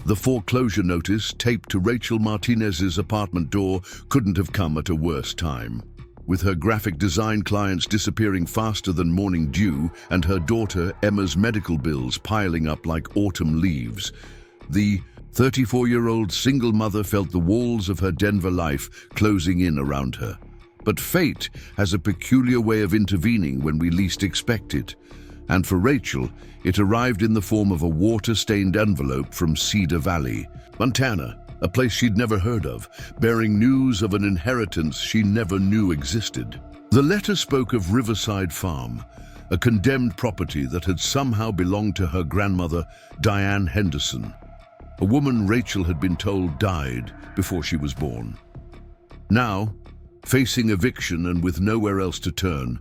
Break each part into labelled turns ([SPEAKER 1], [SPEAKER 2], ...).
[SPEAKER 1] The foreclosure notice taped to Rachel Martinez's apartment door couldn't have come at a worse time. With her graphic design clients disappearing faster than morning dew and her daughter Emma's medical bills piling up like autumn leaves, the 34-year-old single mother felt the walls of her Denver life closing in around her. But fate has a peculiar way of intervening when we least expect it. And for Rachel, it arrived in the form of a water-stained envelope from Cedar Valley, Montana, a place she'd never heard of, bearing news of an inheritance she never knew existed. The letter spoke of Riverside Farm, a condemned property that had somehow belonged to her grandmother, Diane Henderson, a woman Rachel had been told died before she was born. Now, facing eviction and with nowhere else to turn,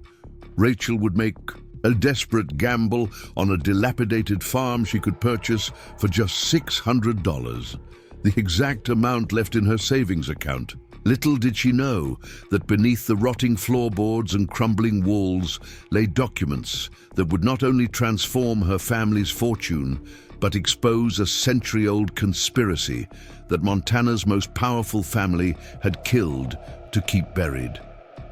[SPEAKER 1] Rachel would make a desperate gamble on a dilapidated farm she could purchase for just $600, the exact amount left in her savings account. Little did she know that beneath the rotting floorboards and crumbling walls lay documents that would not only transform her family's fortune, but expose a century-old conspiracy that Montana's most powerful family had killed to keep buried.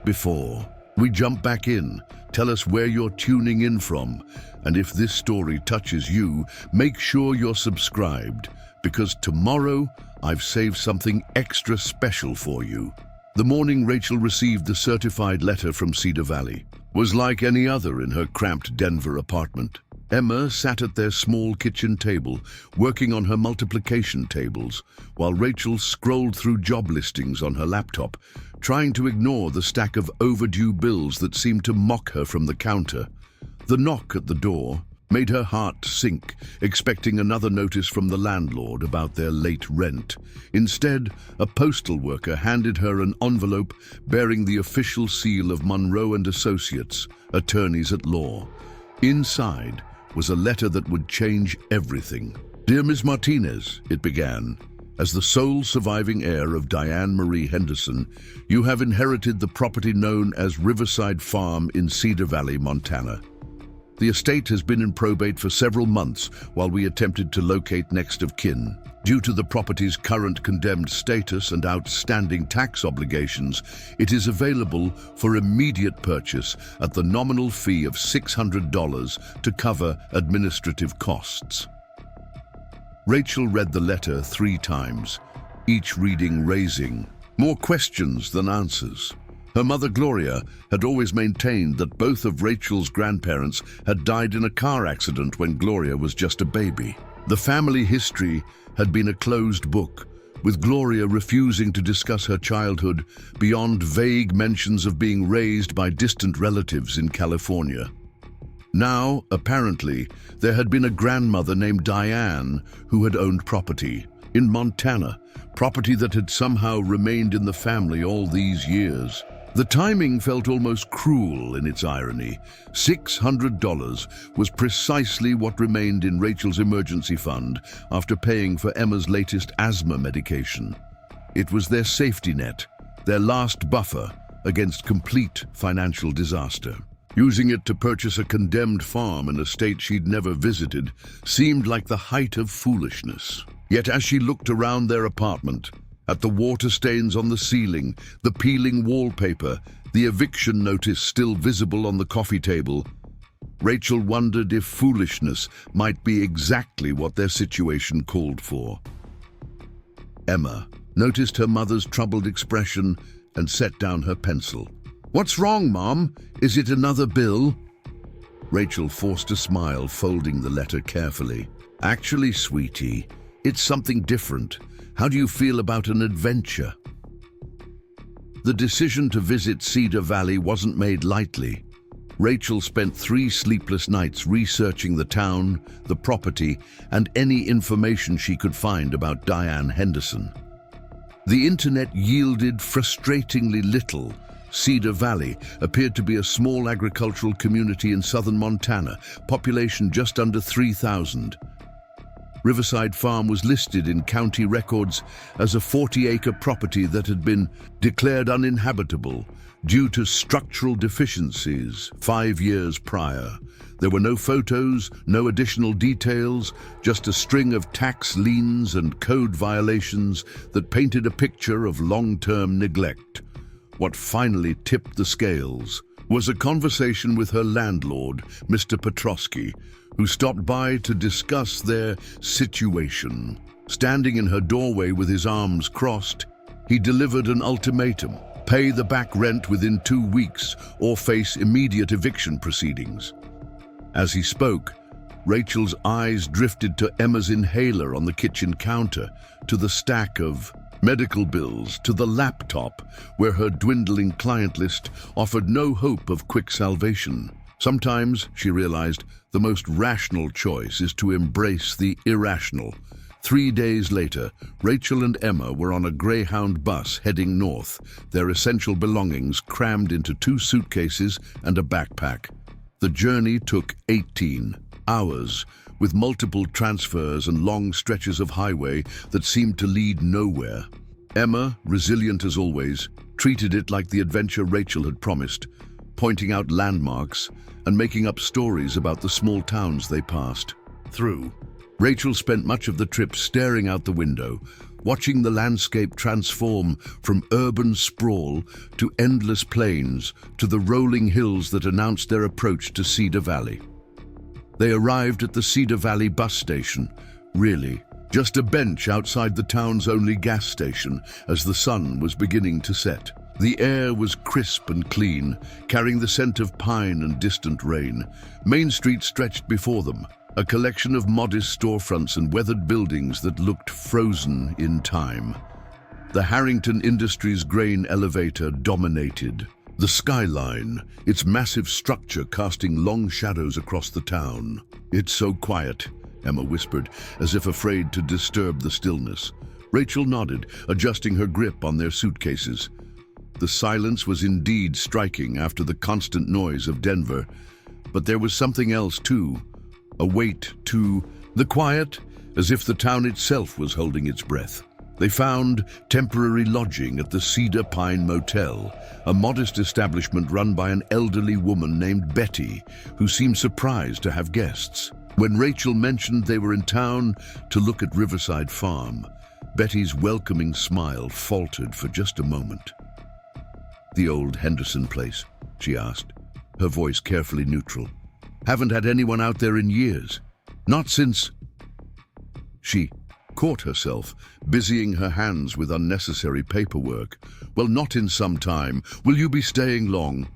[SPEAKER 1] Before we jump back in, tell us where you're tuning in from, and if this story touches you, make sure you're subscribed, because tomorrow I've saved something extra special for you. The morning Rachel received the certified letter from Cedar Valley was like any other in her cramped Denver apartment. Emma sat at their small kitchen table, working on her multiplication tables, while Rachel scrolled through job listings on her laptop, trying to ignore the stack of overdue bills that seemed to mock her from the counter. The knock at the door made her heart sink, expecting another notice from the landlord about their late rent. Instead, a postal worker handed her an envelope bearing the official seal of Monroe and Associates, attorneys at law. Inside was a letter that would change everything. "Dear Ms. Martinez," it began, "as the sole surviving heir of Diane Marie Henderson, you have inherited the property known as Riverside Farm in Cedar Valley, Montana. The estate has been in probate for several months while we attempted to locate next of kin. Due to the property's current condemned status and outstanding tax obligations, it is available for immediate purchase at the nominal fee of $600 to cover administrative costs." Rachel read the letter 3 times, each reading raising more questions than answers. Her mother, Gloria, had always maintained that both of Rachel's grandparents had died in a car accident when Gloria was just a baby. The family history had been a closed book, with Gloria refusing to discuss her childhood beyond vague mentions of being raised by distant relatives in California. Now, apparently, there had been a grandmother named Diane who had owned property in Montana, property that had somehow remained in the family all these years. The timing felt almost cruel in its irony. $600 was precisely what remained in Rachel's emergency fund after paying for Emma's latest asthma medication. It was their safety net, their last buffer against complete financial disaster. Using it to purchase a condemned farm in a state she'd never visited seemed like the height of foolishness. Yet as she looked around their apartment, at the water stains on the ceiling, the peeling wallpaper, the eviction notice still visible on the coffee table, Rachel wondered if foolishness might be exactly what their situation called for. Emma noticed her mother's troubled expression and set down her pencil. "What's wrong, Mom? Is it another bill?" Rachel forced a smile, folding the letter carefully. "Actually, sweetie, it's something different. How do you feel about an adventure?" The decision to visit Cedar Valley wasn't made lightly. Rachel spent 3 sleepless nights researching the town, the property, and any information she could find about Diane Henderson. The internet yielded frustratingly little. Cedar Valley appeared to be a small agricultural community in southern Montana, population just under 3,000. Riverside Farm was listed in county records as a 40-acre property that had been declared uninhabitable, due to structural deficiencies 5 years prior. There were no photos, no additional details, just a string of tax liens and code violations that painted a picture of long-term neglect. What finally tipped the scales was a conversation with her landlord, Mr. Petrosky, who stopped by to discuss their situation. Standing in her doorway with his arms crossed, he delivered an ultimatum: pay the back rent within 2 weeks or face immediate eviction proceedings. As he spoke, Rachel's eyes drifted to Emma's inhaler on the kitchen counter, to the stack of medical bills, to the laptop where her dwindling client list offered no hope of quick salvation. Sometimes, she realized, the most rational choice is to embrace the irrational. 3 days later, Rachel and Emma were on a Greyhound bus heading north, their essential belongings crammed into 2 suitcases and a backpack. The journey took 18 hours, with multiple transfers and long stretches of highway that seemed to lead nowhere. Emma, resilient as always, treated it like the adventure Rachel had promised, pointing out landmarks and making up stories about the small towns they passed through. Rachel spent much of the trip staring out the window, watching the landscape transform from urban sprawl to endless plains to the rolling hills that announced their approach to Cedar Valley. They arrived at the Cedar Valley bus station, really just a bench outside the town's only gas station as the sun was beginning to set. The air was crisp and clean, carrying the scent of pine and distant rain. Main Street stretched before them, a collection of modest storefronts and weathered buildings that looked frozen in time. The Harrington Industries grain elevator dominated the skyline, its massive structure casting long shadows across the town. "It's so quiet," Emma whispered, as if afraid to disturb the stillness. Rachel nodded, adjusting her grip on their suitcases. The silence was indeed striking after the constant noise of Denver, but there was something else too. A weight to the quiet, as if the town itself was holding its breath. They found temporary lodging at the Cedar Pine Motel, a modest establishment run by an elderly woman named Betty, who seemed surprised to have guests. When Rachel mentioned they were in town to look at Riverside Farm, Betty's welcoming smile faltered for just a moment. "The old Henderson place?" she asked, her voice carefully neutral. "Haven't had anyone out there in years. Not since..." She caught herself, busying her hands with unnecessary paperwork. "Well, not in some time. Will you be staying long?"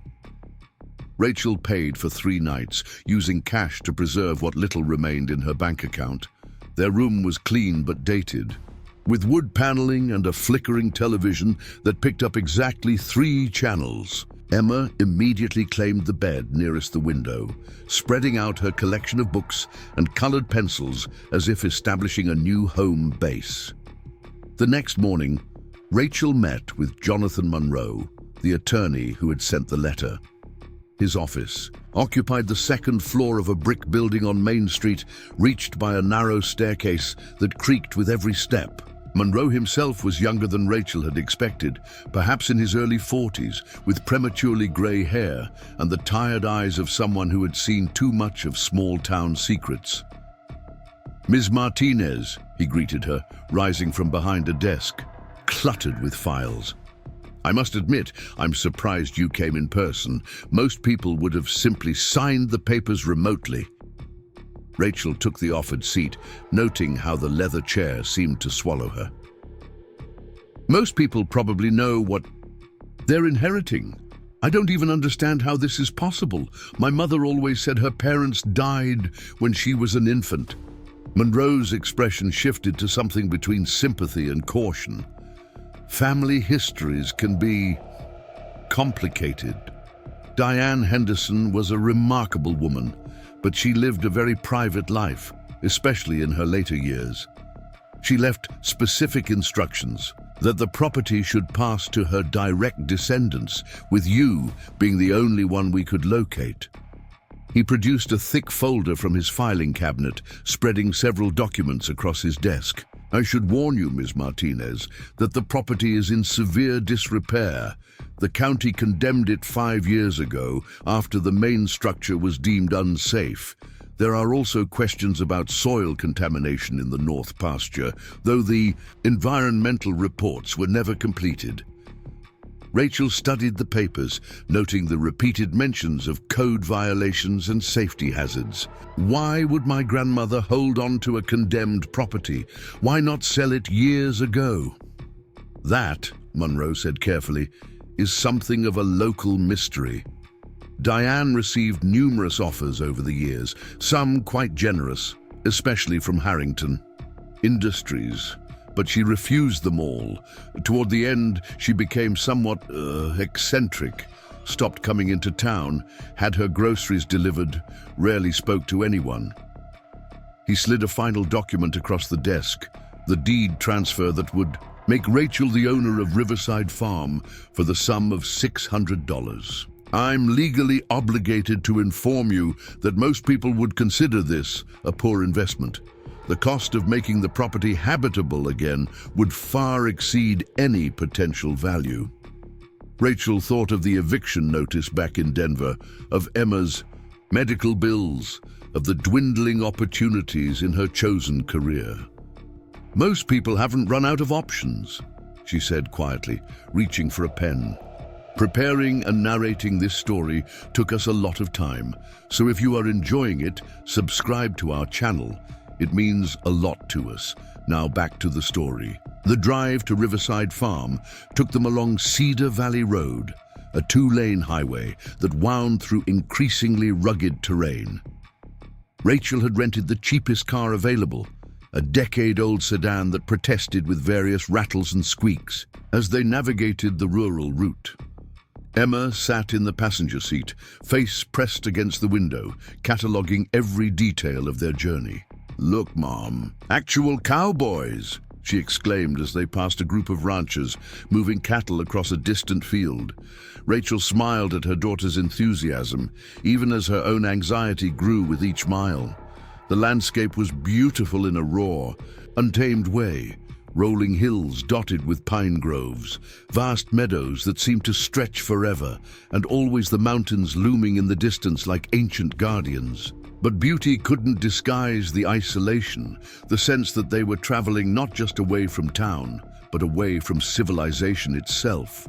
[SPEAKER 1] Rachel paid for 3 nights, using cash to preserve what little remained in her bank account. Their room was clean but dated, with wood paneling and a flickering television that picked up exactly 3 channels. Emma immediately claimed the bed nearest the window, spreading out her collection of books and colored pencils as if establishing a new home base. The next morning, Rachel met with Jonathan Monroe, the attorney who had sent the letter. His office occupied the 2nd floor of a brick building on Main Street, reached by a narrow staircase that creaked with every step. Monroe himself was younger than Rachel had expected, perhaps in his early 40s, with prematurely gray hair and the tired eyes of someone who had seen too much of small-town secrets. "Ms. Martinez," he greeted her, rising from behind a desk, cluttered with files. "I must admit, I'm surprised you came in person. Most people would have simply signed the papers remotely." Rachel took the offered seat, noting how the leather chair seemed to swallow her. "Most people probably know what they're inheriting. I don't even understand how this is possible. My mother always said her parents died when she was an infant." Monroe's expression shifted to something between sympathy and caution. "Family histories can be complicated. Diane Henderson was a remarkable woman, but she lived a very private life, especially in her later years. She left specific instructions that the property should pass to her direct descendants, with you being the only one we could locate." He produced a thick folder from his filing cabinet, spreading several documents across his desk. "I should warn you, Ms. Martinez, that the property is in severe disrepair. The county condemned it 5 years ago after the main structure was deemed unsafe. There are also questions about soil contamination in the North Pasture, though the environmental reports were never completed. Rachel studied the papers, noting the repeated mentions of code violations and safety hazards. Why would my grandmother hold on to a condemned property? Why not sell it years ago? That, Monroe said carefully, is something of a local mystery. Diane received numerous offers over the years, some quite generous, especially from Harrington Industries, but she refused them all. Toward the end, she became somewhat eccentric, stopped coming into town, had her groceries delivered, rarely spoke to anyone. He slid a final document across the desk, the deed transfer that would make Rachel the owner of Riverside Farm for the sum of $600. I'm legally obligated to inform you that most people would consider this a poor investment. The cost of making the property habitable again would far exceed any potential value. Rachel thought of the eviction notice back in Denver, of Emma's medical bills, of the dwindling opportunities in her chosen career. Most people haven't run out of options, she said quietly, reaching for a pen. Preparing and narrating this story took us a lot of time, so if you are enjoying it, subscribe to our channel. It means a lot to us. Now back to the story. The drive to Riverside Farm took them along Cedar Valley Road, a 2-lane highway that wound through increasingly rugged terrain. Rachel had rented the cheapest car available, a decade-old sedan that protested with various rattles and squeaks as they navigated the rural route. Emma sat in the passenger seat, face pressed against the window, cataloging every detail of their journey. "Look, Mom, actual cowboys!" she exclaimed as they passed a group of ranchers moving cattle across a distant field. Rachel smiled at her daughter's enthusiasm, even as her own anxiety grew with each mile. The landscape was beautiful in a raw, untamed way. Rolling hills dotted with pine groves, vast meadows that seemed to stretch forever, and always the mountains looming in the distance like ancient guardians. But beauty couldn't disguise the isolation, the sense that they were traveling not just away from town, but away from civilization itself.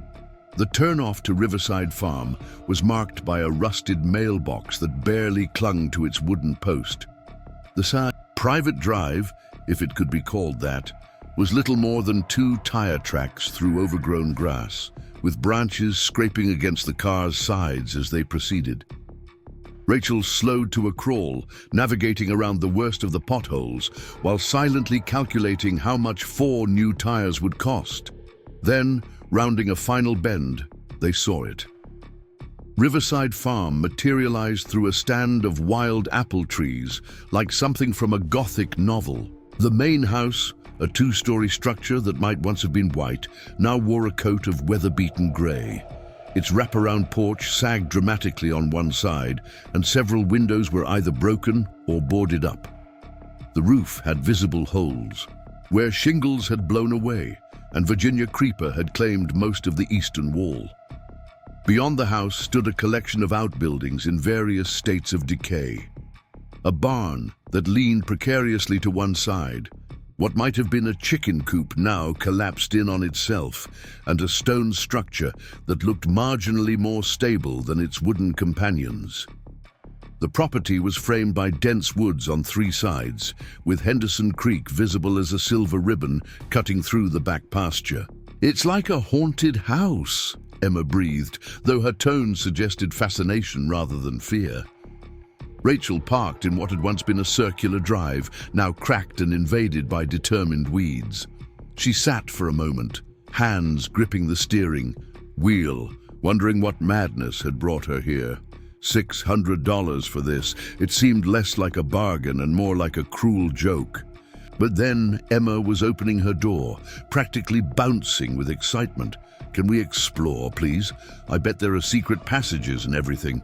[SPEAKER 1] The turnoff to Riverside Farm was marked by a rusted mailbox that barely clung to its wooden post. The private drive, if it could be called that, was little more than 2 tire tracks through overgrown grass, with branches scraping against the car's sides as they proceeded. Rachel slowed to a crawl, navigating around the worst of the potholes, while silently calculating how much 4 new tires would cost. Then, rounding a final bend, they saw it. Riverside Farm materialized through a stand of wild apple trees, like something from a Gothic novel. The main house, a 2-story structure that might once have been white, now wore a coat of weather-beaten gray. Its wraparound porch sagged dramatically on one side, and several windows were either broken or boarded up. The roof had visible holes, where shingles had blown away, and Virginia creeper had claimed most of the eastern wall. Beyond the house stood a collection of outbuildings in various states of decay. A barn that leaned precariously to one side, what might have been a chicken coop now collapsed in on itself, and a stone structure that looked marginally more stable than its wooden companions. The property was framed by dense woods on 3 sides, with Henderson Creek visible as a silver ribbon cutting through the back pasture. "It's like a haunted house," Emma breathed, though her tone suggested fascination rather than fear. Rachel parked in what had once been a circular drive, now cracked and invaded by determined weeds. She sat for a moment, hands gripping the steering wheel, wondering what madness had brought her here. $600 for this. It seemed less like a bargain and more like a cruel joke. But then Emma was opening her door, practically bouncing with excitement. "Can we explore, please? I bet there are secret passages and everything."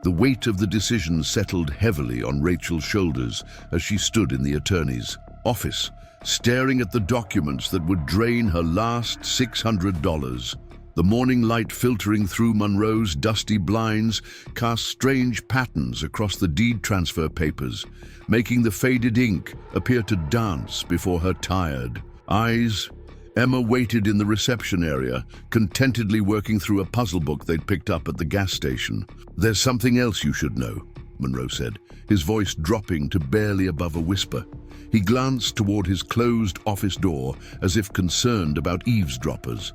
[SPEAKER 1] The weight of the decision settled heavily on Rachel's shoulders as she stood in the attorney's office, staring at the documents that would drain her last $600. The morning light filtering through Monroe's dusty blinds cast strange patterns across the deed transfer papers, making the faded ink appear to dance before her tired eyes. Emma waited in the reception area, contentedly working through a puzzle book they'd picked up at the gas station. "There's something else you should know," Monroe said, his voice dropping to barely above a whisper. He glanced toward his closed office door as if concerned about eavesdroppers.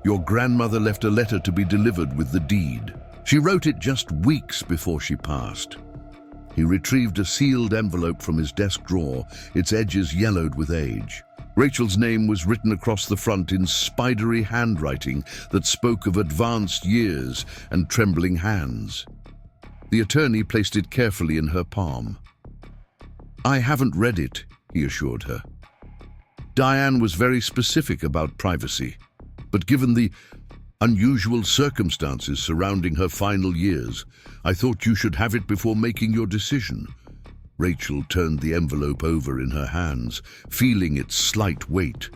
[SPEAKER 1] "Your grandmother left a letter to be delivered with the deed. She wrote it just weeks before she passed." He retrieved a sealed envelope from his desk drawer, its edges yellowed with age. Rachel's name was written across the front in spidery handwriting that spoke of advanced years and trembling hands. The attorney placed it carefully in her palm. "I haven't read it," he assured her. "Diane was very specific about privacy, but given the unusual circumstances surrounding her final years, I thought you should have it before making your decision." Rachel turned the envelope over in her hands, feeling its slight weight.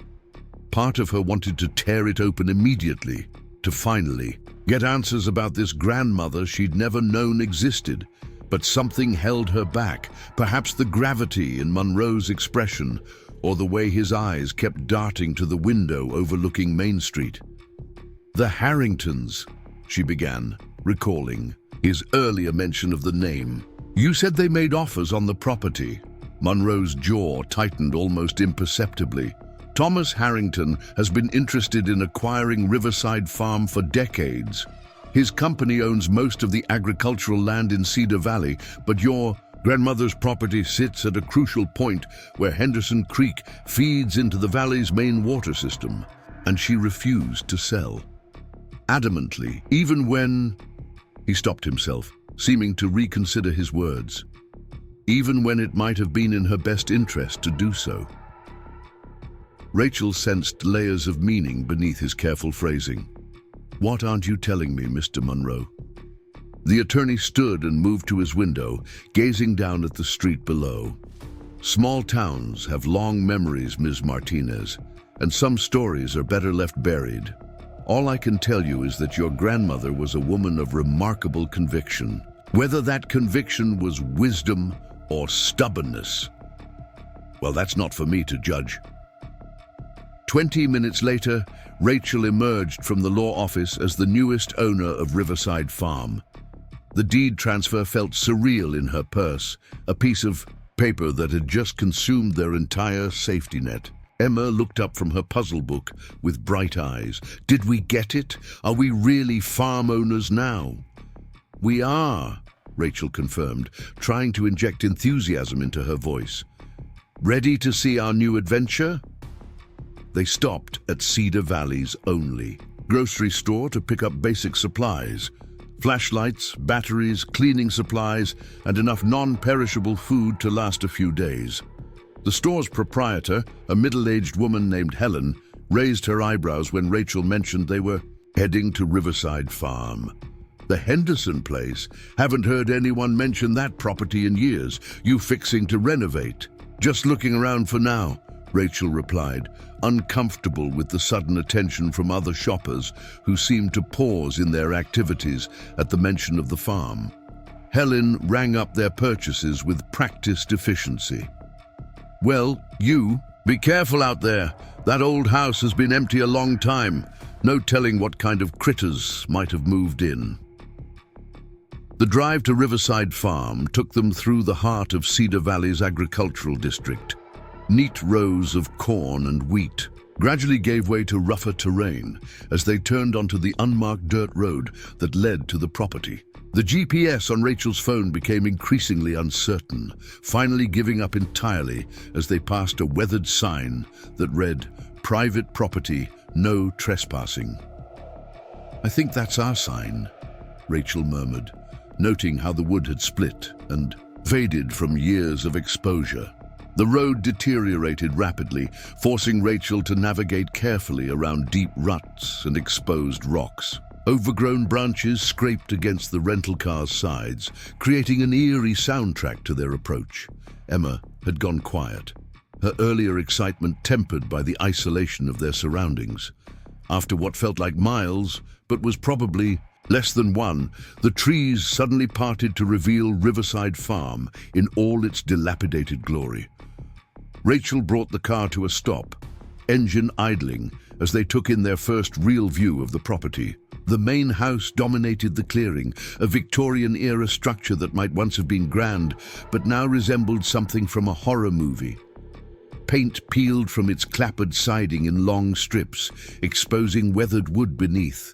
[SPEAKER 1] Part of her wanted to tear it open immediately, to finally get answers about this grandmother she'd never known existed. But something held her back, perhaps the gravity in Monroe's expression, or the way his eyes kept darting to the window overlooking Main Street. "The Harringtons," she began, recalling his earlier mention of the name. "You said they made offers on the property." Monroe's jaw tightened almost imperceptibly. "Thomas Harrington has been interested in acquiring Riverside Farm for decades. His company owns most of the agricultural land in Cedar Valley, but your grandmother's property sits at a crucial point where Henderson Creek feeds into the valley's main water system, and she refused to sell. Adamantly, even when..." He stopped himself, seeming to reconsider his words. "Even when it might have been in her best interest to do so." Rachel sensed layers of meaning beneath his careful phrasing. "What aren't you telling me, Mr. Monroe?" The attorney stood and moved to his window, gazing down at the street below. "Small towns have long memories, Ms. Martinez, and some stories are better left buried. All I can tell you is that your grandmother was a woman of remarkable conviction. Whether that conviction was wisdom or stubbornness, well, that's not for me to judge." 20 minutes later, Rachel emerged from the law office as the newest owner of Riverside Farm. The deed transfer felt surreal in her purse, a piece of paper that had just consumed their entire safety net. Emma looked up from her puzzle book with bright eyes. "Did we get it? Are we really farm owners now?" "We are," Rachel confirmed, trying to inject enthusiasm into her voice. "Ready to see our new adventure?" They stopped at Cedar Valley's only grocery store to pick up basic supplies: flashlights, batteries, cleaning supplies, and enough non-perishable food to last a few days. The store's proprietor, a middle-aged woman named Helen, raised her eyebrows when Rachel mentioned they were heading to Riverside Farm. "The Henderson place? Haven't heard anyone mention that property in years. You fixing to renovate?" "Just looking around for now," Rachel replied, uncomfortable with the sudden attention from other shoppers who seemed to pause in their activities at the mention of the farm. Helen rang up their purchases with practiced efficiency. "Well, be careful out there. That old house has been empty a long time. No telling what kind of critters might have moved in." The drive to Riverside Farm took them through the heart of Cedar Valley's agricultural district. Neat rows of corn and wheat gradually gave way to rougher terrain as they turned onto the unmarked dirt road that led to the property. The GPS on Rachel's phone became increasingly uncertain, finally giving up entirely as they passed a weathered sign that read, "Private property, no trespassing." "I think that's our sign," Rachel murmured, noting how the wood had split and faded from years of exposure. The road deteriorated rapidly, forcing Rachel to navigate carefully around deep ruts and exposed rocks. Overgrown branches scraped against the rental car's sides, creating an eerie soundtrack to their approach. Emma had gone quiet, her earlier excitement tempered by the isolation of their surroundings. After what felt like miles, but was probably less than one, the trees suddenly parted to reveal Riverside Farm in all its dilapidated glory. Rachel brought the car to a stop, engine idling, as they took in their first real view of the property. The main house dominated the clearing, a Victorian-era structure that might once have been grand, but now resembled something from a horror movie. Paint peeled from its clapboard siding in long strips, exposing weathered wood beneath.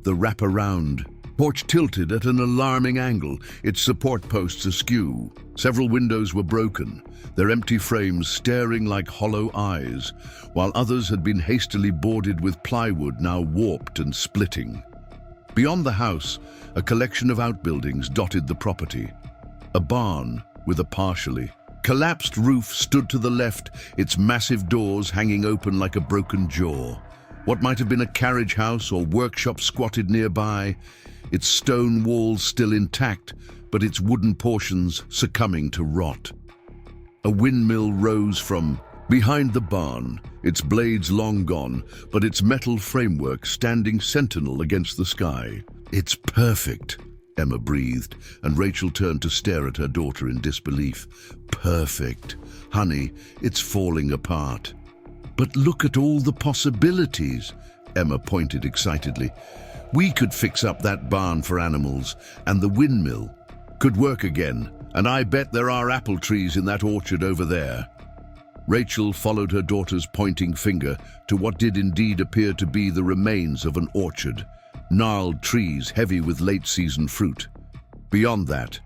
[SPEAKER 1] The wraparound porch tilted at an alarming angle, its support posts askew. Several windows were broken, their empty frames staring like hollow eyes, while others had been hastily boarded with plywood now warped and splitting. Beyond the house, a collection of outbuildings dotted the property. A barn with a partially collapsed roof stood to the left, its massive doors hanging open like a broken jaw. What might have been a carriage house or workshop squatted nearby, its stone walls still intact, but its wooden portions succumbing to rot. A windmill rose from behind the barn, its blades long gone, but its metal framework standing sentinel against the sky. "It's perfect," Emma breathed, and Rachel turned to stare at her daughter in disbelief. "Perfect. Honey, it's falling apart." "But look at all the possibilities," Emma pointed excitedly. "We could fix up that barn for animals, and the windmill could work again, and I bet there are apple trees in that orchard over there." Rachel followed her daughter's pointing finger to what did indeed appear to be the remains of an orchard, gnarled trees heavy with late-season fruit. Beyond that,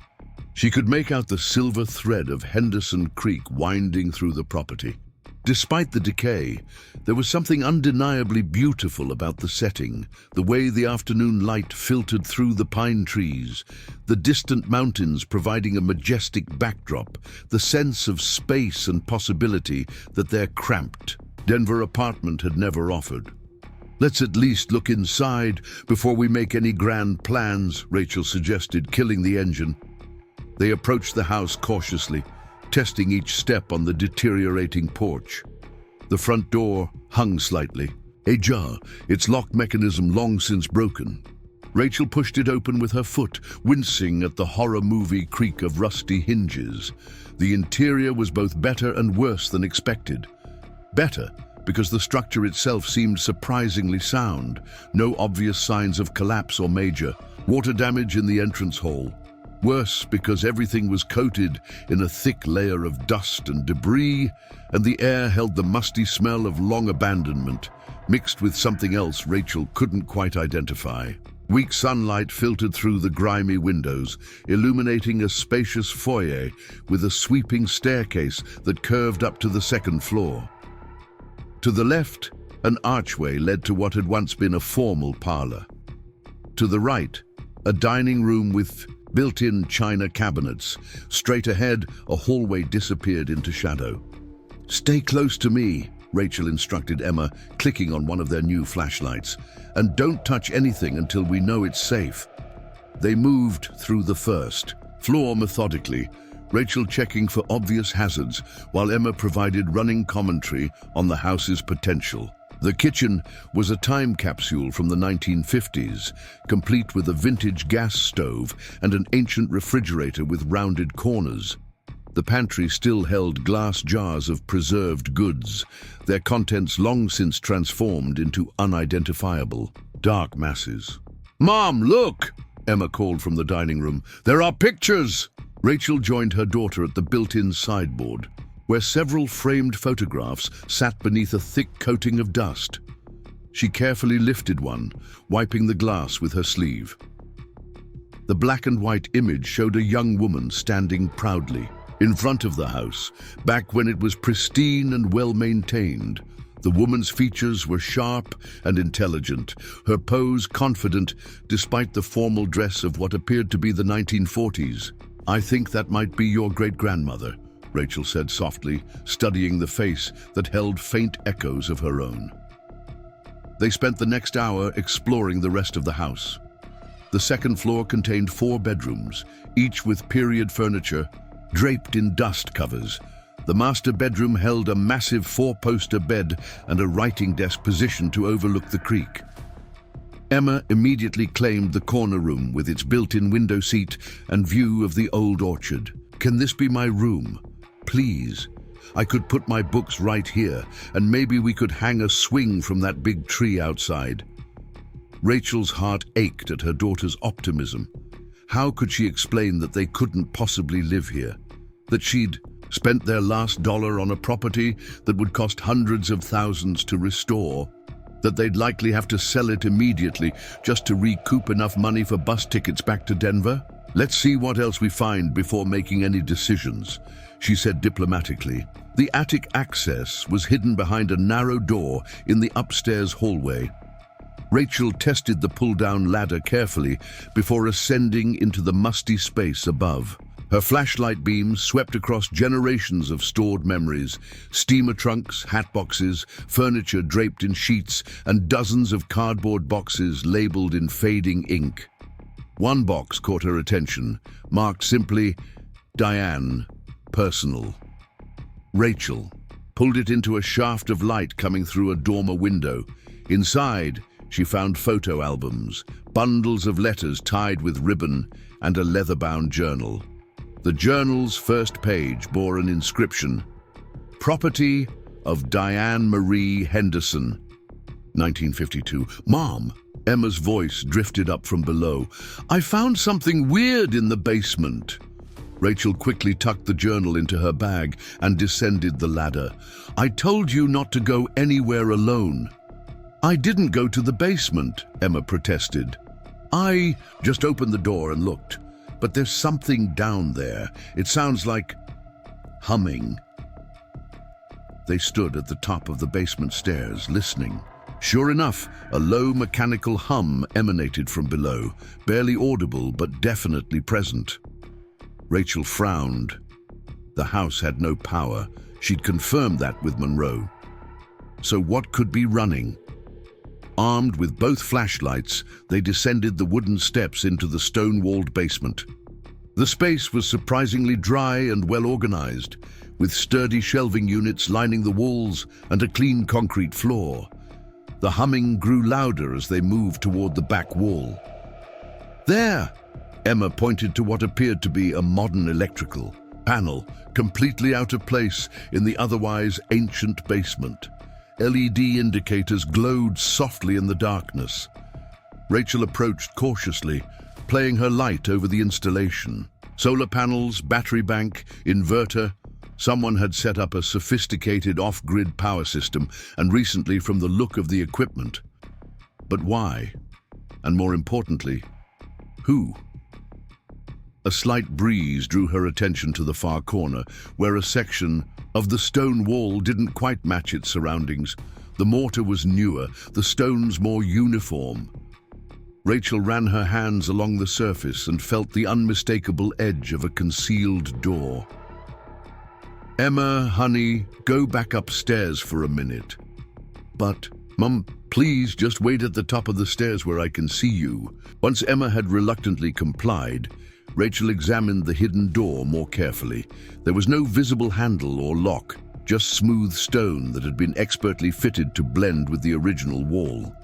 [SPEAKER 1] she could make out the silver thread of Henderson Creek winding through the property. Despite the decay, there was something undeniably beautiful about the setting, the way the afternoon light filtered through the pine trees, the distant mountains providing a majestic backdrop, the sense of space and possibility that their cramped Denver apartment had never offered. "Let's at least look inside before we make any grand plans," Rachel suggested, killing the engine. They approached the house cautiously, testing each step on the deteriorating porch. The front door hung slightly, ajar, its lock mechanism long since broken. Rachel pushed it open with her foot, wincing at the horror movie creak of rusty hinges. The interior was both better and worse than expected. Better, because the structure itself seemed surprisingly sound, no obvious signs of collapse or major water damage in the entrance hall. Worse, because everything was coated in a thick layer of dust and debris, and the air held the musty smell of long abandonment, mixed with something else Rachel couldn't quite identify. Weak sunlight filtered through the grimy windows, illuminating a spacious foyer with a sweeping staircase that curved up to the second floor. To the left, an archway led to what had once been a formal parlor. To the right, a dining room with built-in china cabinets. Straight ahead, a hallway disappeared into shadow. "Stay close to me," Rachel instructed Emma, clicking on one of their new flashlights. "And don't touch anything until we know it's safe." They moved through the first floor methodically, Rachel checking for obvious hazards, while Emma provided running commentary on the house's potential. The kitchen was a time capsule from the 1950s, complete with a vintage gas stove and an ancient refrigerator with rounded corners. The pantry still held glass jars of preserved goods, their contents long since transformed into unidentifiable, dark masses. "Mom, look!" Emma called from the dining room. "There are pictures!" Rachel joined her daughter at the built-in sideboard, where several framed photographs sat beneath a thick coating of dust. She carefully lifted one, wiping the glass with her sleeve. The black and white image showed a young woman standing proudly in front of the house, back when it was pristine and well-maintained. The woman's features were sharp and intelligent, her pose confident despite the formal dress of what appeared to be the 1940s. "I think that might be your great-grandmother," Rachel said softly, studying the face that held faint echoes of her own. They spent the next hour exploring the rest of the house. The second floor contained 4 bedrooms, each with period furniture draped in dust covers. The master bedroom held a massive four-poster bed and a writing desk positioned to overlook the creek. Emma immediately claimed the corner room with its built-in window seat and view of the old orchard. "Can this be my room? Please. I could put my books right here, and maybe we could hang a swing from that big tree outside." Rachel's heart ached at her daughter's optimism. How could she explain that they couldn't possibly live here? That she'd spent their last dollar on a property that would cost hundreds of thousands to restore? That they'd likely have to sell it immediately just to recoup enough money for bus tickets back to Denver? "Let's see what else we find before making any decisions," she said diplomatically. The attic access was hidden behind a narrow door in the upstairs hallway. Rachel tested the pull-down ladder carefully before ascending into the musty space above. Her flashlight beams swept across generations of stored memories: steamer trunks, hat boxes, furniture draped in sheets, and dozens of cardboard boxes labeled in fading ink. One box caught her attention, marked simply, "Diane, personal." Rachel pulled it into a shaft of light coming through a dormer window. Inside, she found photo albums, bundles of letters tied with ribbon, and a leather-bound journal. The journal's first page bore an inscription: "Property of Diane Marie Henderson, 1952. "Mom," Emma's voice drifted up from below, "I found something weird in the basement." Rachel quickly tucked the journal into her bag and descended the ladder. "I told you not to go anywhere alone." "I didn't go to the basement," Emma protested. "I just opened the door and looked. But there's something down there. It sounds like humming." They stood at the top of the basement stairs, listening. Sure enough, a low mechanical hum emanated from below, barely audible but definitely present. Rachel frowned. The house had no power. She'd confirmed that with Monroe. So what could be running? Armed with both flashlights, they descended the wooden steps into the stone-walled basement. The space was surprisingly dry and well-organized, with sturdy shelving units lining the walls and a clean concrete floor. The humming grew louder as they moved toward the back wall. "There!" Emma pointed to what appeared to be a modern electrical panel, completely out of place in the otherwise ancient basement. LED indicators glowed softly in the darkness. Rachel approached cautiously, playing her light over the installation. Solar panels, battery bank, inverter. Someone had set up a sophisticated off-grid power system, and recently from the look of the equipment. But why? And more importantly, who? A slight breeze drew her attention to the far corner, where a section of the stone wall didn't quite match its surroundings. The mortar was newer, the stones more uniform. Rachel ran her hands along the surface and felt the unmistakable edge of a concealed door. "Emma, honey, go back upstairs for a minute." "But, Mum, please just wait at the top of the stairs where I can see you." Once Emma had reluctantly complied, Rachel examined the hidden door more carefully. There was no visible handle or lock, just smooth stone that had been expertly fitted to blend with the original wall.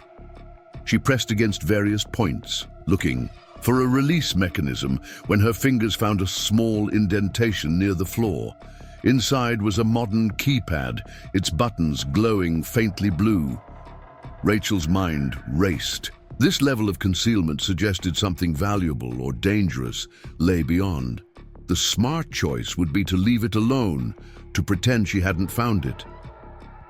[SPEAKER 1] She pressed against various points, looking for a release mechanism, when her fingers found a small indentation near the floor. Inside was a modern keypad, its buttons glowing faintly blue. Rachel's mind raced. This level of concealment suggested something valuable or dangerous lay beyond. The smart choice would be to leave it alone, to pretend she hadn't found it.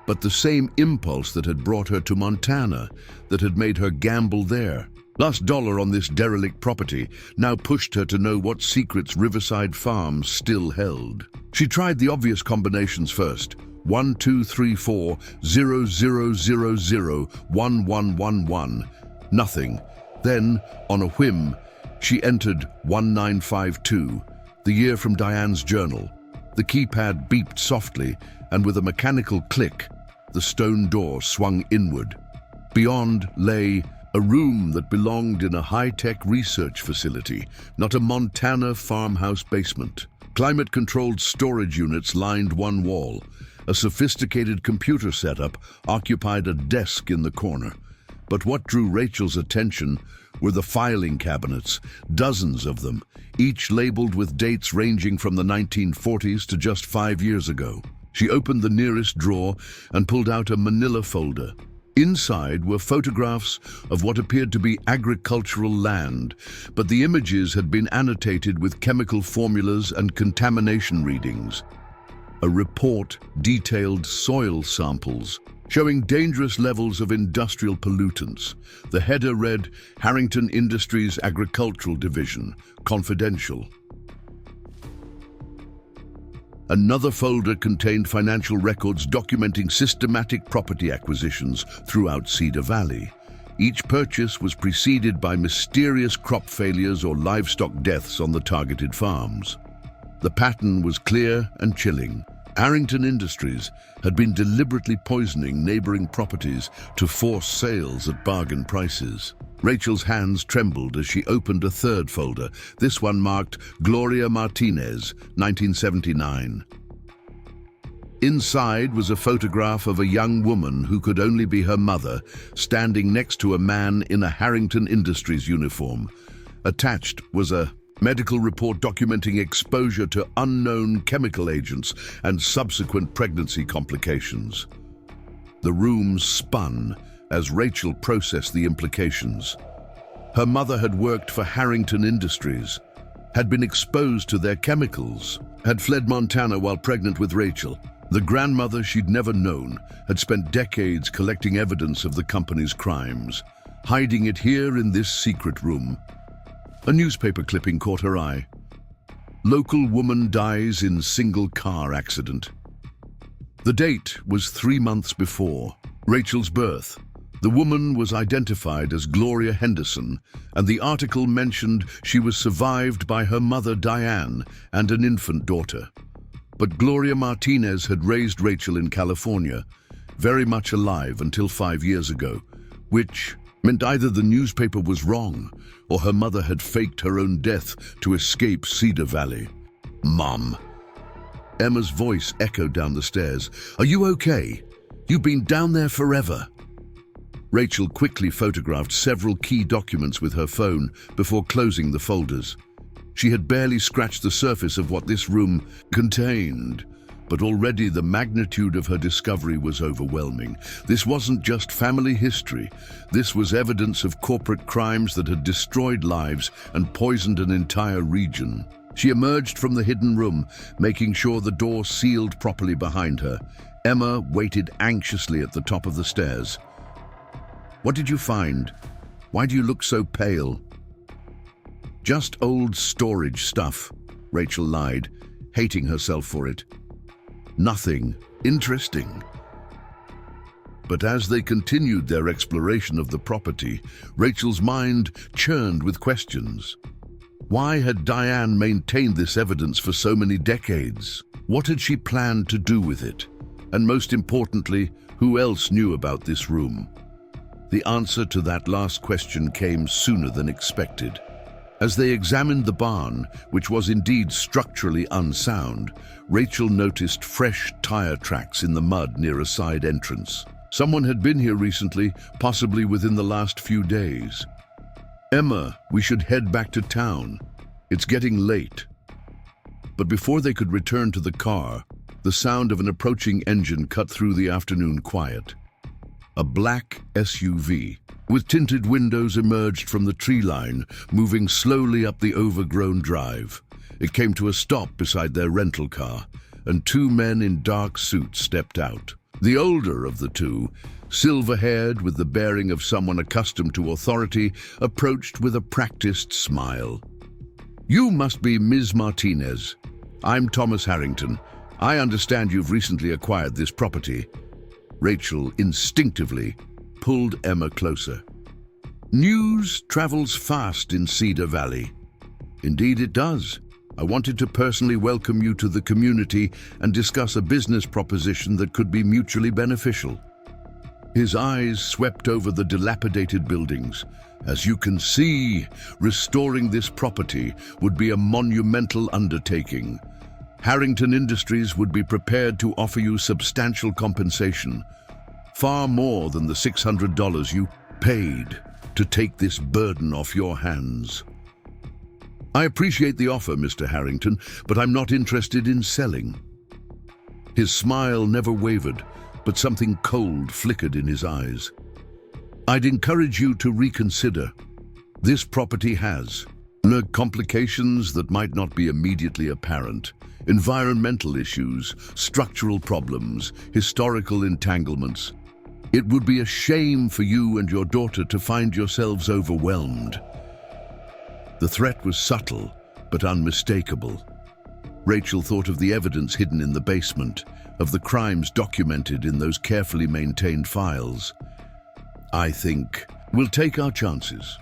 [SPEAKER 1] But the same impulse that had brought her to Montana, that had made her gamble there, last dollar on this derelict property, now pushed her to know what secrets Riverside Farm still held. She tried the obvious combinations first. 1 2 3 4 0 0 0 0 1 1 1 1. Nothing. Then, on a whim, she entered 1952, the year from Diane's journal. The keypad beeped softly, and with a mechanical click, the stone door swung inward. Beyond lay a room that belonged in a high-tech research facility, not a Montana farmhouse basement. Climate-controlled storage units lined one wall. A sophisticated computer setup occupied a desk in the corner. But what drew Rachel's attention were the filing cabinets, dozens of them, each labeled with dates ranging from the 1940s to just 5 years ago. She opened the nearest drawer and pulled out a manila folder. Inside were photographs of what appeared to be agricultural land, but the images had been annotated with chemical formulas and contamination readings. A report detailed soil samples, showing dangerous levels of industrial pollutants. The header read, "Harrington Industries Agricultural Division, Confidential." Another folder contained financial records documenting systematic property acquisitions throughout Cedar Valley. Each purchase was preceded by mysterious crop failures or livestock deaths on the targeted farms. The pattern was clear and chilling. Harrington Industries had been deliberately poisoning neighboring properties to force sales at bargain prices. Rachel's hands trembled as she opened a third folder, this one marked Gloria Martinez, 1979. Inside was a photograph of a young woman who could only be her mother, standing next to a man in a Harrington Industries uniform. Attached was a medical report documenting exposure to unknown chemical agents and subsequent pregnancy complications. The room spun as Rachel processed the implications. Her mother had worked for Harrington Industries, had been exposed to their chemicals, had fled Montana while pregnant with Rachel. The grandmother she'd never known had spent decades collecting evidence of the company's crimes, hiding it here in this secret room. A newspaper clipping caught her eye. Local woman dies in single car accident. The date was 3 months before Rachel's birth. The woman was identified as Gloria Henderson, and the article mentioned she was survived by her mother Diane and an infant daughter. But Gloria Martinez had raised Rachel in California, very much alive until 5 years ago, which meant either the newspaper was wrong or her mother had faked her own death to escape Cedar Valley. "Mom." Emma's voice echoed down the stairs. "Are you okay? You've been down there forever." Rachel quickly photographed several key documents with her phone before closing the folders. She had barely scratched the surface of what this room contained, but already the magnitude of her discovery was overwhelming. This wasn't just family history. This was evidence of corporate crimes that had destroyed lives and poisoned an entire region. She emerged from the hidden room, making sure the door sealed properly behind her. Emma waited anxiously at the top of the stairs. "What did you find? Why do you look so pale?" "Just old storage stuff," Rachel lied, hating herself for it. "Nothing interesting." But as they continued their exploration of the property, Rachel's mind churned with questions. Why had Diane maintained this evidence for so many decades? What had she planned to do with it? And most importantly, who else knew about this room? The answer to that last question came sooner than expected. As they examined the barn, which was indeed structurally unsound, Rachel noticed fresh tire tracks in the mud near a side entrance. Someone had been here recently, possibly within the last few days. "Emma, we should head back to town. It's getting late." But before they could return to the car, the sound of an approaching engine cut through the afternoon quiet. A black SUV with tinted windows emerged from the tree line, moving slowly up the overgrown drive. It came to a stop beside their rental car, and 2 men in dark suits stepped out. The older of the two, silver-haired with the bearing of someone accustomed to authority, approached with a practiced smile. "You must be Ms. Martinez. I'm Thomas Harrington. I understand you've recently acquired this property." Rachel instinctively pulled Emma closer. "News travels fast in Cedar Valley." "Indeed it does. I wanted to personally welcome you to the community and discuss a business proposition that could be mutually beneficial." His eyes swept over the dilapidated buildings. "As you can see, restoring this property would be a monumental undertaking. Harrington Industries would be prepared to offer you substantial compensation, far more than the $600 you paid to take this burden off your hands. I appreciate the offer, Mr. Harrington, but I'm not interested in selling. His smile never wavered, but something cold flickered in his eyes. I'd encourage you to reconsider. This property has complications that might not be immediately apparent, environmental issues, structural problems, historical entanglements. It would be a shame for you and your daughter to find yourselves overwhelmed. The threat was subtle, but unmistakable. Rachel thought of the evidence hidden in the basement, of the crimes documented in those carefully maintained files. I think we'll take our chances.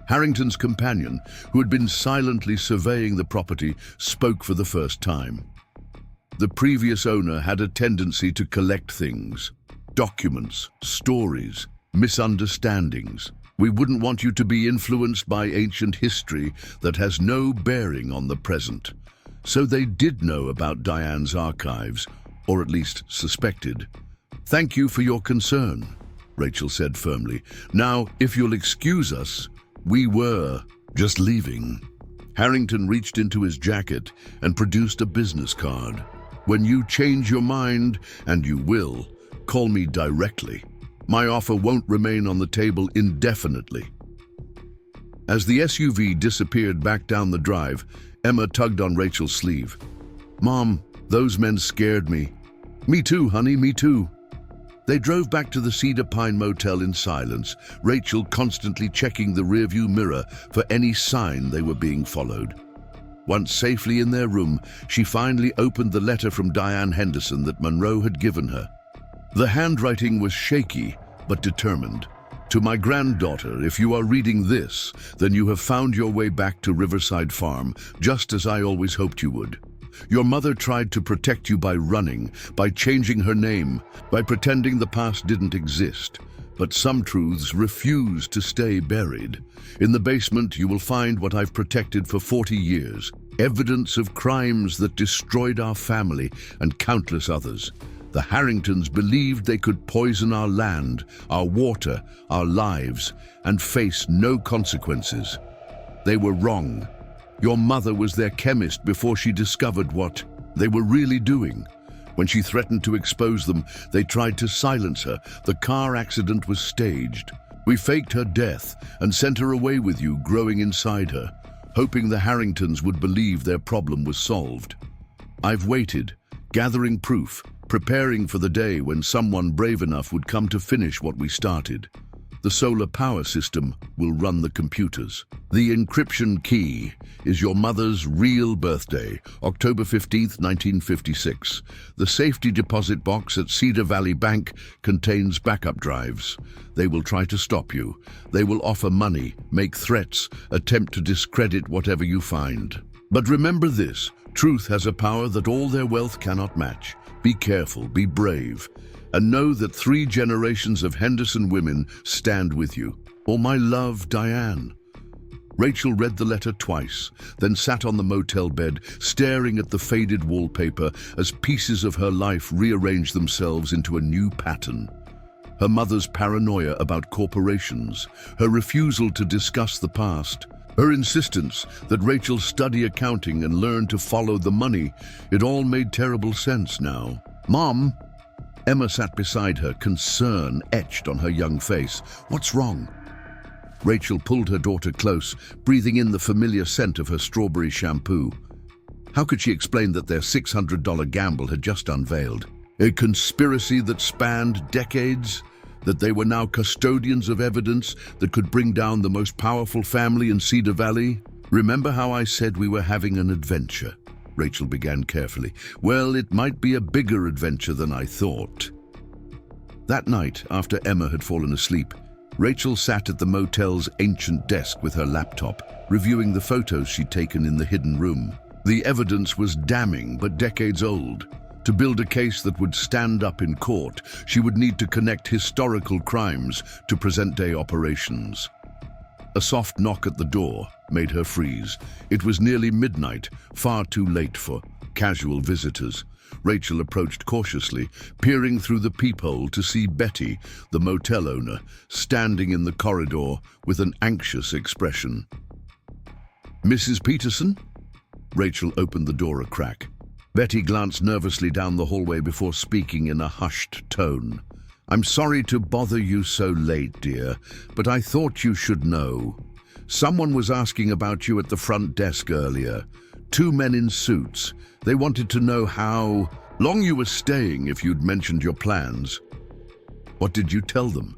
[SPEAKER 1] Harrington's companion, who had been silently surveying the property, spoke for the first time. The previous owner had a tendency to collect things, documents, stories, misunderstandings. We wouldn't want you to be influenced by ancient history that has no bearing on the present. So they did know about Diane's archives, or at least suspected. Thank you for your concern, Rachel said firmly. Now, if you'll excuse us, we were just leaving. Harrington reached into his jacket and produced a business card. When you change your mind, and you will, call me directly. My offer won't remain on the table indefinitely. As the SUV disappeared back down the drive, Emma tugged on Rachel's sleeve. Mom, those men scared me. Me too, honey, me too. They drove back to the Cedar Pine Motel in silence, Rachel constantly checking the rearview mirror for any sign they were being followed. Once safely in their room, she finally opened the letter from Diane Henderson that Monroe had given her. The handwriting was shaky, but determined. To my granddaughter, if you are reading this, then you have found your way back to Riverside Farm, just as I always hoped you would. Your mother tried to protect you by running, by changing her name, by pretending the past didn't exist. But some truths refuse to stay buried. In the basement, you will find what I've protected for 40 years, evidence of crimes that destroyed our family and countless others. The Harringtons believed they could poison our land, our water, our lives, and face no consequences. They were wrong. Your mother was their chemist before she discovered what they were really doing. When she threatened to expose them, they tried to silence her. The car accident was staged. We faked her death and sent her away with you growing inside her, hoping the Harringtons would believe their problem was solved. I've waited, gathering proof, preparing for the day when someone brave enough would come to finish what we started. The solar power system will run the computers. The encryption key is your mother's real birthday, October 15th, 1956. The safety deposit box at Cedar Valley Bank contains backup drives. They will try to stop you. They will offer money, make threats, attempt to discredit whatever you find. But remember this, truth has a power that all their wealth cannot match. Be careful, be brave, and know that 3 generations of Henderson women stand with you. All my love, Diane. Rachel read the letter twice, then sat on the motel bed, staring at the faded wallpaper as pieces of her life rearranged themselves into a new pattern. Her mother's paranoia about corporations, her refusal to discuss the past, her insistence that Rachel study accounting and learn to follow the money, it all made terrible sense now. Mom? Emma sat beside her, concern etched on her young face. What's wrong? Rachel pulled her daughter close, breathing in the familiar scent of her strawberry shampoo. How could she explain that their $600 gamble had just unveiled? A conspiracy that spanned decades? That they were now custodians of evidence that could bring down the most powerful family in Cedar Valley? Remember how I said we were having an adventure? Rachel began carefully. Well, it might be a bigger adventure than I thought. That night, after Emma had fallen asleep, Rachel sat at the motel's ancient desk with her laptop, reviewing the photos she'd taken in the hidden room. The evidence was damning, but decades old. To build a case that would stand up in court, she would need to connect historical crimes to present-day operations. A soft knock at the door made her freeze. It was nearly midnight, far too late for casual visitors. Rachel approached cautiously, peering through the peephole to see Betty, the motel owner, standing in the corridor with an anxious expression. "Mrs. Peterson?" Rachel opened the door a crack. Betty glanced nervously down the hallway before speaking in a hushed tone. "I'm sorry to bother you so late, dear, but I thought you should know. Someone was asking about you at the front desk earlier. 2 men in suits. They wanted to know how long you were staying if you'd mentioned your plans." "What did you tell them?"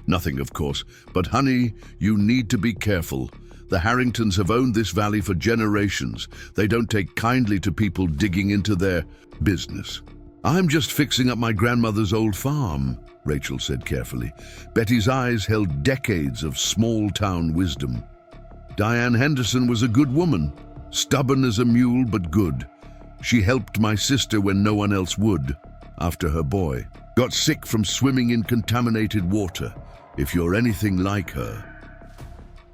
[SPEAKER 1] "Nothing, of course. But honey, you need to be careful. The Harringtons have owned this valley for generations. They don't take kindly to people digging into their business." "I'm just fixing up my grandmother's old farm," Rachel said carefully. Betty's eyes held decades of small-town wisdom. "Diane Henderson was a good woman, stubborn as a mule but good. She helped my sister when no one else would, after her boy got sick from swimming in contaminated water. If you're anything like her..."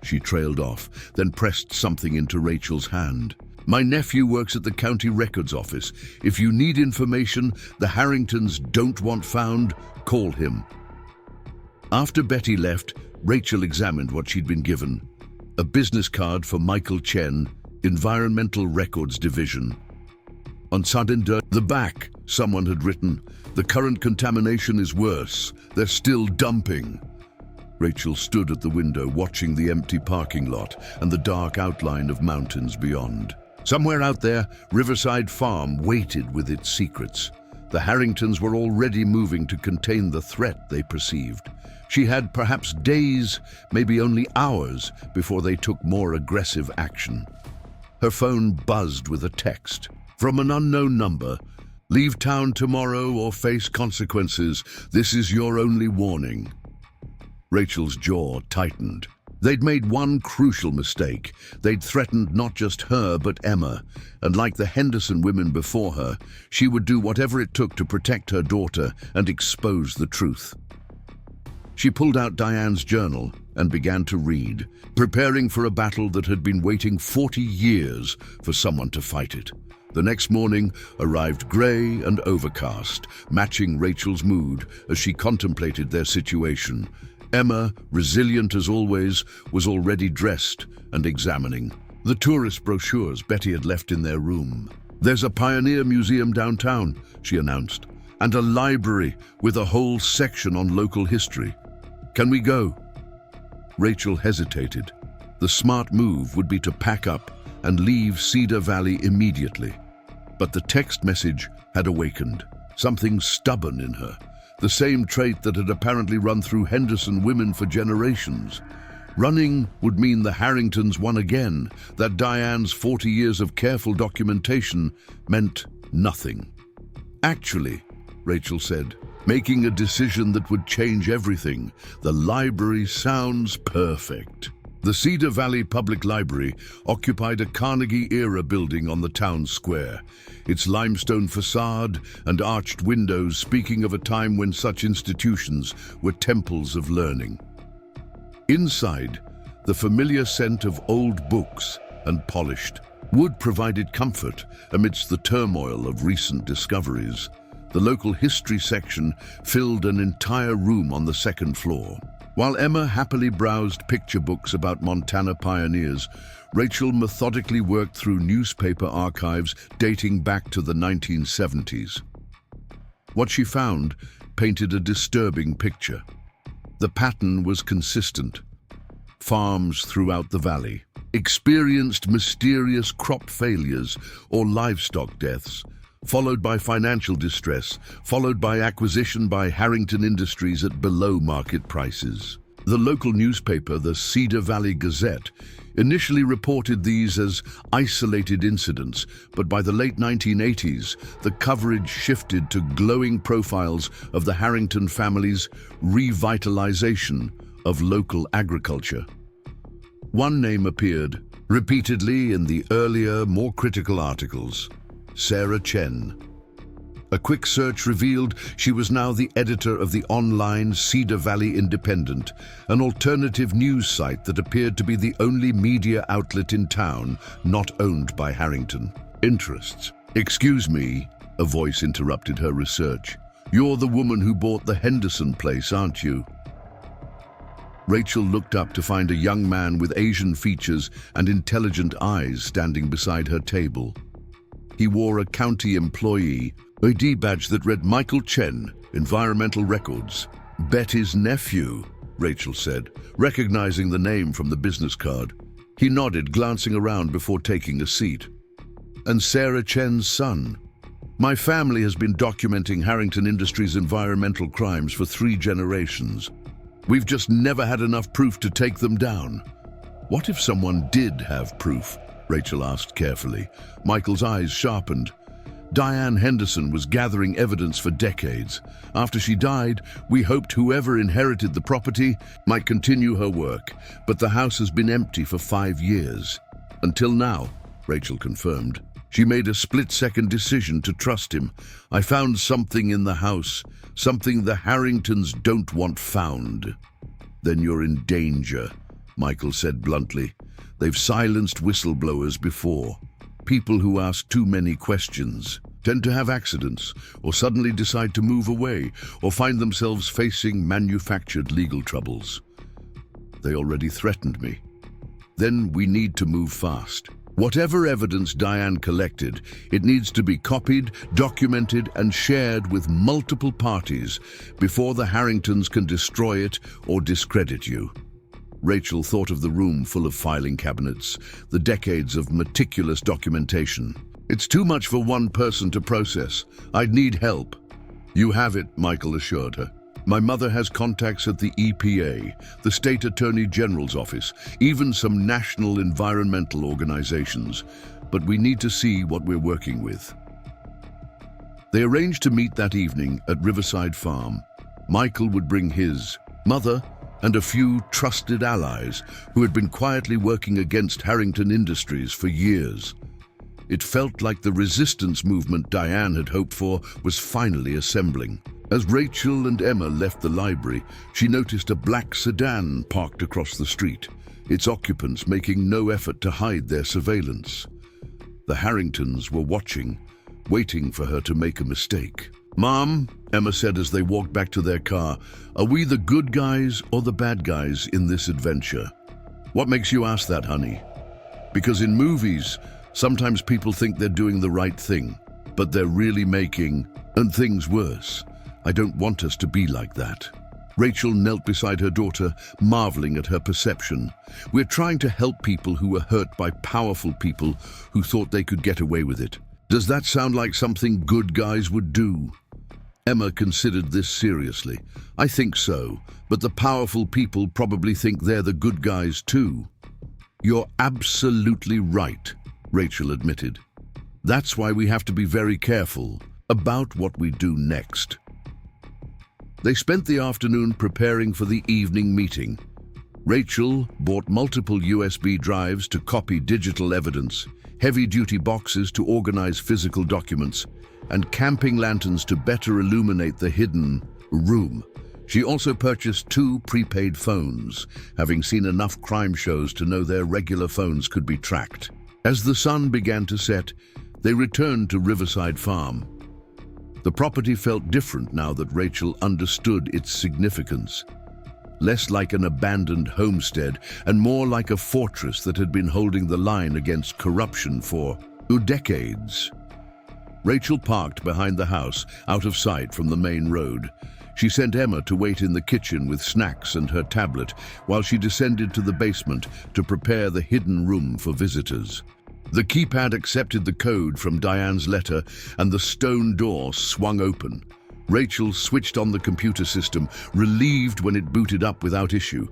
[SPEAKER 1] She trailed off, then pressed something into Rachel's hand. "My nephew works at the county records office. If you need information the Harringtons don't want found, call him." After Betty left, Rachel examined what she'd been given. A business card for Michael Chen, Environmental Records Division. On the back, someone had written, "The current contamination is worse. They're still dumping." Rachel stood at the window watching the empty parking lot and the dark outline of mountains beyond. Somewhere out there, Riverside Farm waited with its secrets. The Harringtons were already moving to contain the threat they perceived. She had perhaps days, maybe only hours, before they took more aggressive action. Her phone buzzed with a text. From an unknown number. "Leave town tomorrow or face consequences. This is your only warning." Rachel's jaw tightened. They'd made one crucial mistake. They'd threatened not just her, but Emma, and like the Henderson women before her, she would do whatever it took to protect her daughter and expose the truth. She pulled out Diane's journal and began to read, preparing for a battle that had been waiting 40 years for someone to fight it. The next morning arrived grey and overcast, matching Rachel's mood as she contemplated their situation. Emma, resilient as always, was already dressed and examining the tourist brochures Betty had left in their room. "There's a pioneer museum downtown," she announced, "and a library with a whole section on local history. Can we go?" Rachel hesitated. The smart move would be to pack up and leave Cedar Valley immediately. But the text message had awakened something stubborn in her. The same trait that had apparently run through Henderson women for generations. Running would mean the Harringtons won again, that Diane's 40 years of careful documentation meant nothing. "Actually," Rachel said, "making a decision that would change everything. The library sounds perfect." The Cedar Valley Public Library occupied a Carnegie-era building on the town square, its limestone facade and arched windows speaking of a time when such institutions were temples of learning. Inside, the familiar scent of old books and polished wood provided comfort amidst the turmoil of recent discoveries. The local history section filled an entire room on the second floor. While Emma happily browsed picture books about Montana pioneers, Rachel methodically worked through newspaper archives dating back to the 1970s. What she found painted a disturbing picture. The pattern was consistent. Farms throughout the valley experienced mysterious crop failures or livestock deaths, followed by financial distress, followed by acquisition by Harrington Industries at below market prices. The local newspaper, the Cedar Valley Gazette, initially reported these as isolated incidents, but by the late 1980s, the coverage shifted to glowing profiles of the Harrington family's revitalization of local agriculture. One name appeared repeatedly in the earlier, more critical articles: Sarah Chen. A quick search revealed she was now the editor of the online Cedar Valley Independent, an alternative news site that appeared to be the only media outlet in town not owned by Harrington interests. "Excuse me," a voice interrupted her research. "You're the woman who bought the Henderson place, aren't you?" Rachel looked up to find a young man with Asian features and intelligent eyes standing beside her table. He wore a county employee ID badge that read Michael Chen, Environmental Records. "Betty's nephew," Rachel said, recognizing the name from the business card. He nodded, glancing around before taking a seat. "And Sarah Chen's son. My family has been documenting Harrington Industries' environmental crimes for 3 generations. We've just never had enough proof to take them down." "What if someone did have proof?" Rachel asked carefully. Michael's eyes sharpened. "Diane Henderson was gathering evidence for decades. After she died, we hoped whoever inherited the property might continue her work, but the house has been empty for 5 years. Until now," Rachel confirmed. "She made a split-second decision to trust him. I found something in the house, something the Harringtons don't want found." "Then you're in danger," Michael said bluntly. "They've silenced whistleblowers before. People who ask too many questions tend to have accidents, or suddenly decide to move away, or find themselves facing manufactured legal troubles. They already threatened me. Then we need to move fast. Whatever evidence Diane collected, it needs to be copied, documented, and shared with multiple parties before the Harringtons can destroy it or discredit you." Rachel thought of the room full of filing cabinets, the decades of meticulous documentation. "It's too much for one person to process. I'd need help." "You have it," Michael assured her. "My mother has contacts at the EPA, the State Attorney General's office, even some national environmental organizations. But we need to see what we're working with." They arranged to meet that evening at Riverside Farm. Michael would bring his mother and a few trusted allies who had been quietly working against Harrington Industries for years. It felt like the resistance movement Diane had hoped for was finally assembling. As Rachel and Emma left the library, she noticed a black sedan parked across the street, its occupants making no effort to hide their surveillance. The Harringtons were watching, waiting for her to make a mistake. "Mom," Emma said as they walked back to their car, "are we the good guys or the bad guys in this adventure?" "What makes you ask that, honey?" "Because in movies, sometimes people think they're doing the right thing, but they're really making things worse. I don't want us to be like that." Rachel knelt beside her daughter, marveling at her perception. "We're trying to help people who were hurt by powerful people who thought they could get away with it. Does that sound like something good guys would do?" Emma considered this seriously. "I think so, but the powerful people probably think they're the good guys too." "You're absolutely right," Rachel admitted. "That's why we have to be very careful about what we do next." They spent the afternoon preparing for the evening meeting. Rachel bought multiple USB drives to copy digital evidence, heavy-duty boxes to organize physical documents, and camping lanterns to better illuminate the hidden room. She also purchased 2 prepaid phones, having seen enough crime shows to know their regular phones could be tracked. As the sun began to set, they returned to Riverside Farm. The property felt different now that Rachel understood its significance. Less like an abandoned homestead and more like a fortress that had been holding the line against corruption for decades. Rachel parked behind the house, out of sight from the main road. She sent Emma to wait in the kitchen with snacks and her tablet while she descended to the basement to prepare the hidden room for visitors. The keypad accepted the code from Diane's letter and the stone door swung open. Rachel switched on the computer system, relieved when it booted up without issue.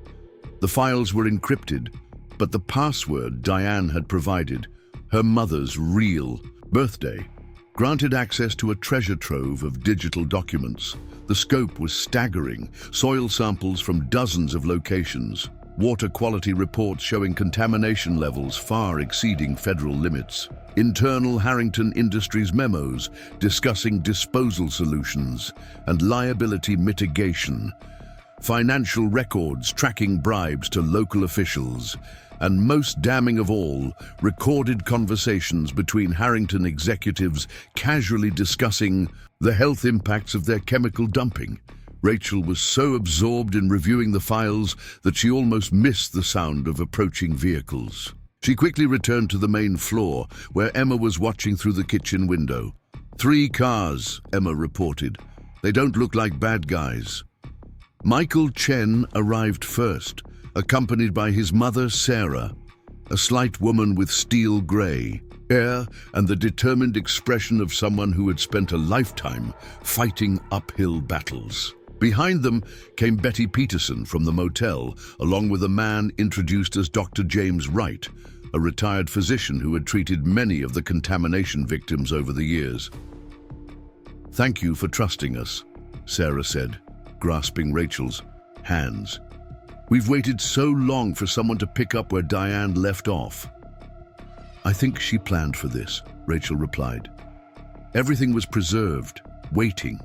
[SPEAKER 1] The files were encrypted, but the password Diane had provided, her mother's real birthday, granted access to a treasure trove of digital documents. The scope was staggering: soil samples from dozens of locations, water quality reports showing contamination levels far exceeding federal limits, internal Harrington Industries memos discussing disposal solutions and liability mitigation, financial records tracking bribes to local officials, And most damning of all, recorded conversations between Harrington executives casually discussing the health impacts of their chemical dumping. Rachel was so absorbed in reviewing the files that she almost missed the sound of approaching vehicles. She quickly returned to the main floor, where Emma was watching through the kitchen window. 3 cars, Emma reported. They don't look like bad guys. Michael Chen arrived first, accompanied by his mother, Sarah, a slight woman with steel gray hair and the determined expression of someone who had spent a lifetime fighting uphill battles. Behind them came Betty Peterson from the motel, along with a man introduced as Dr. James Wright, a retired physician who had treated many of the contamination victims over the years. "Thank you for trusting us," Sarah said, grasping Rachel's hands. "We've waited so long for someone to pick up where Diane left off." "I think she planned for this," Rachel replied. "Everything was preserved, waiting."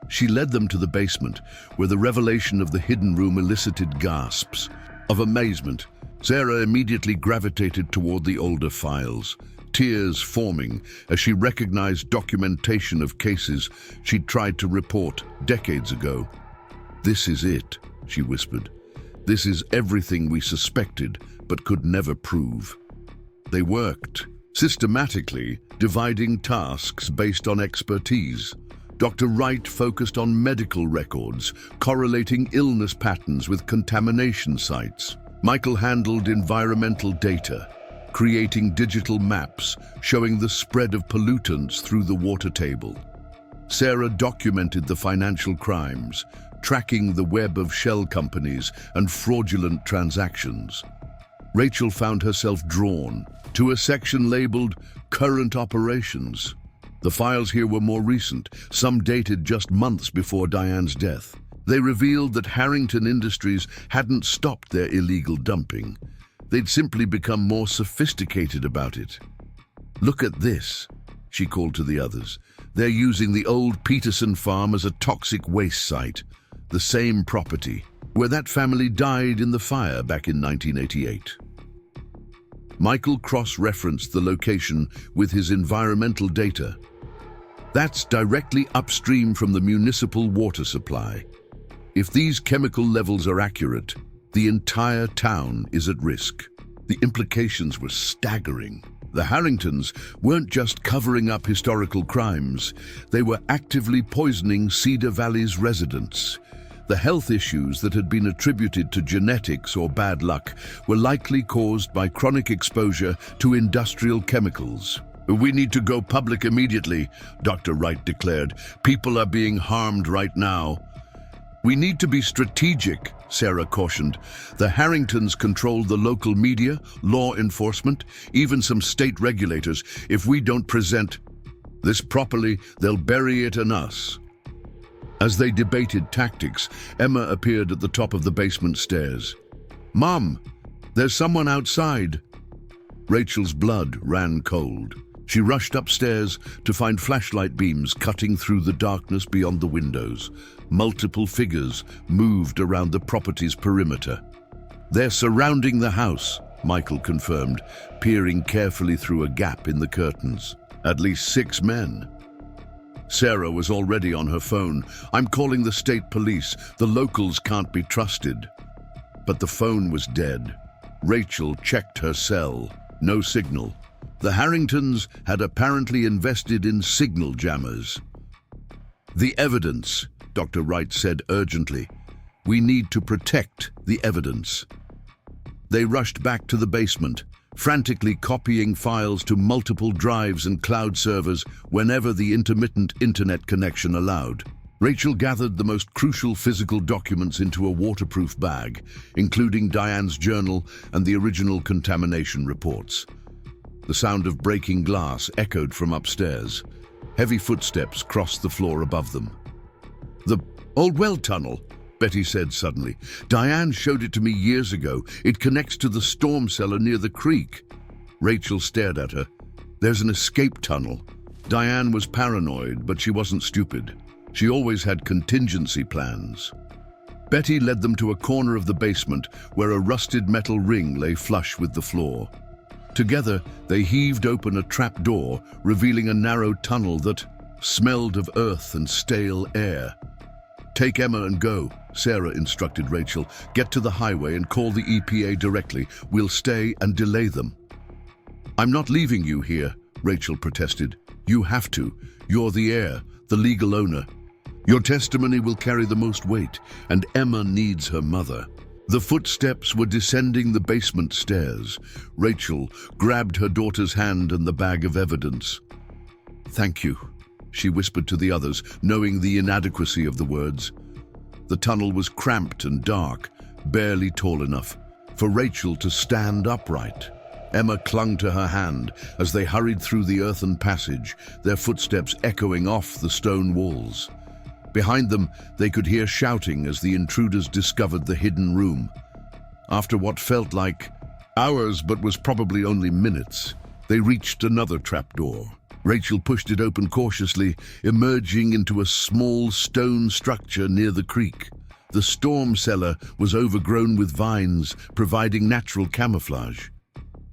[SPEAKER 1] She led them to the basement, where the revelation of the hidden room elicited gasps of amazement. Sarah immediately gravitated toward the older files, tears forming as she recognized documentation of cases she'd tried to report decades ago. "This is it," she whispered. "This is everything we suspected but could never prove." They worked, systematically dividing tasks based on expertise. Dr. Wright focused on medical records, correlating illness patterns with contamination sites. Michael handled environmental data, creating digital maps showing the spread of pollutants through the water table. Sarah documented the financial crimes, tracking the web of shell companies and fraudulent transactions. Rachel found herself drawn to a section labeled Current Operations. The files here were more recent, some dated just months before Diane's death. They revealed that Harrington Industries hadn't stopped their illegal dumping. They'd simply become more sophisticated about it. "Look at this," she called to the others. "They're using the old Peterson farm as a toxic waste site, the same property where that family died in the fire back in 1988. Michael cross-referenced the location with his environmental data. "That's directly upstream from the municipal water supply. If these chemical levels are accurate, the entire town is at risk." The implications were staggering. The Harringtons weren't just covering up historical crimes, they were actively poisoning Cedar Valley's residents. The health issues that had been attributed to genetics or bad luck were likely caused by chronic exposure to industrial chemicals. "We need to go public immediately," Dr. Wright declared. "People are being harmed right now." "We need to be strategic," Sarah cautioned. "The Harringtons control the local media, law enforcement, even some state regulators. If we don't present this properly, they'll bury it in us." As they debated tactics, Emma appeared at the top of the basement stairs. "Mom, there's someone outside." Rachel's blood ran cold. She rushed upstairs to find flashlight beams cutting through the darkness beyond the windows. Multiple figures moved around the property's perimeter. "They're surrounding the house," Michael confirmed, peering carefully through a gap in the curtains. "At least 6 men." Sarah was already on her phone. "I'm calling the state police. The locals can't be trusted." But the phone was dead. Rachel checked her cell. No signal. The Harringtons had apparently invested in signal jammers. "The evidence," Dr. Wright said urgently. "We need to protect the evidence." They rushed back to the basement, frantically copying files to multiple drives and cloud servers whenever the intermittent internet connection allowed. Rachel gathered the most crucial physical documents into a waterproof bag, including Diane's journal and the original contamination reports. The sound of breaking glass echoed from upstairs. Heavy footsteps crossed the floor above them. "The old well tunnel," Betty said suddenly. "Diane showed it to me years ago. It connects to the storm cellar near the creek." Rachel stared at her. "There's an escape tunnel." Diane was paranoid, but she wasn't stupid. She always had contingency plans. Betty led them to a corner of the basement where a rusted metal ring lay flush with the floor. Together, they heaved open a trap door, revealing a narrow tunnel that smelled of earth and stale air. "Take Emma and go," Sarah instructed Rachel. "Get to the highway and call the EPA directly. We'll stay and delay them." "I'm not leaving you here," Rachel protested. "You have to. You're the heir, the legal owner. Your testimony will carry the most weight, and Emma needs her mother." The footsteps were descending the basement stairs. Rachel grabbed her daughter's hand and the bag of evidence. "Thank you," she whispered to the others, knowing the inadequacy of the words. The tunnel was cramped and dark, barely tall enough for Rachel to stand upright. Emma clung to her hand as they hurried through the earthen passage, their footsteps echoing off the stone walls. Behind them, they could hear shouting as the intruders discovered the hidden room. After what felt like hours but was probably only minutes, they reached another trapdoor. Rachel pushed it open cautiously, emerging into a small stone structure near the creek. The storm cellar was overgrown with vines, providing natural camouflage.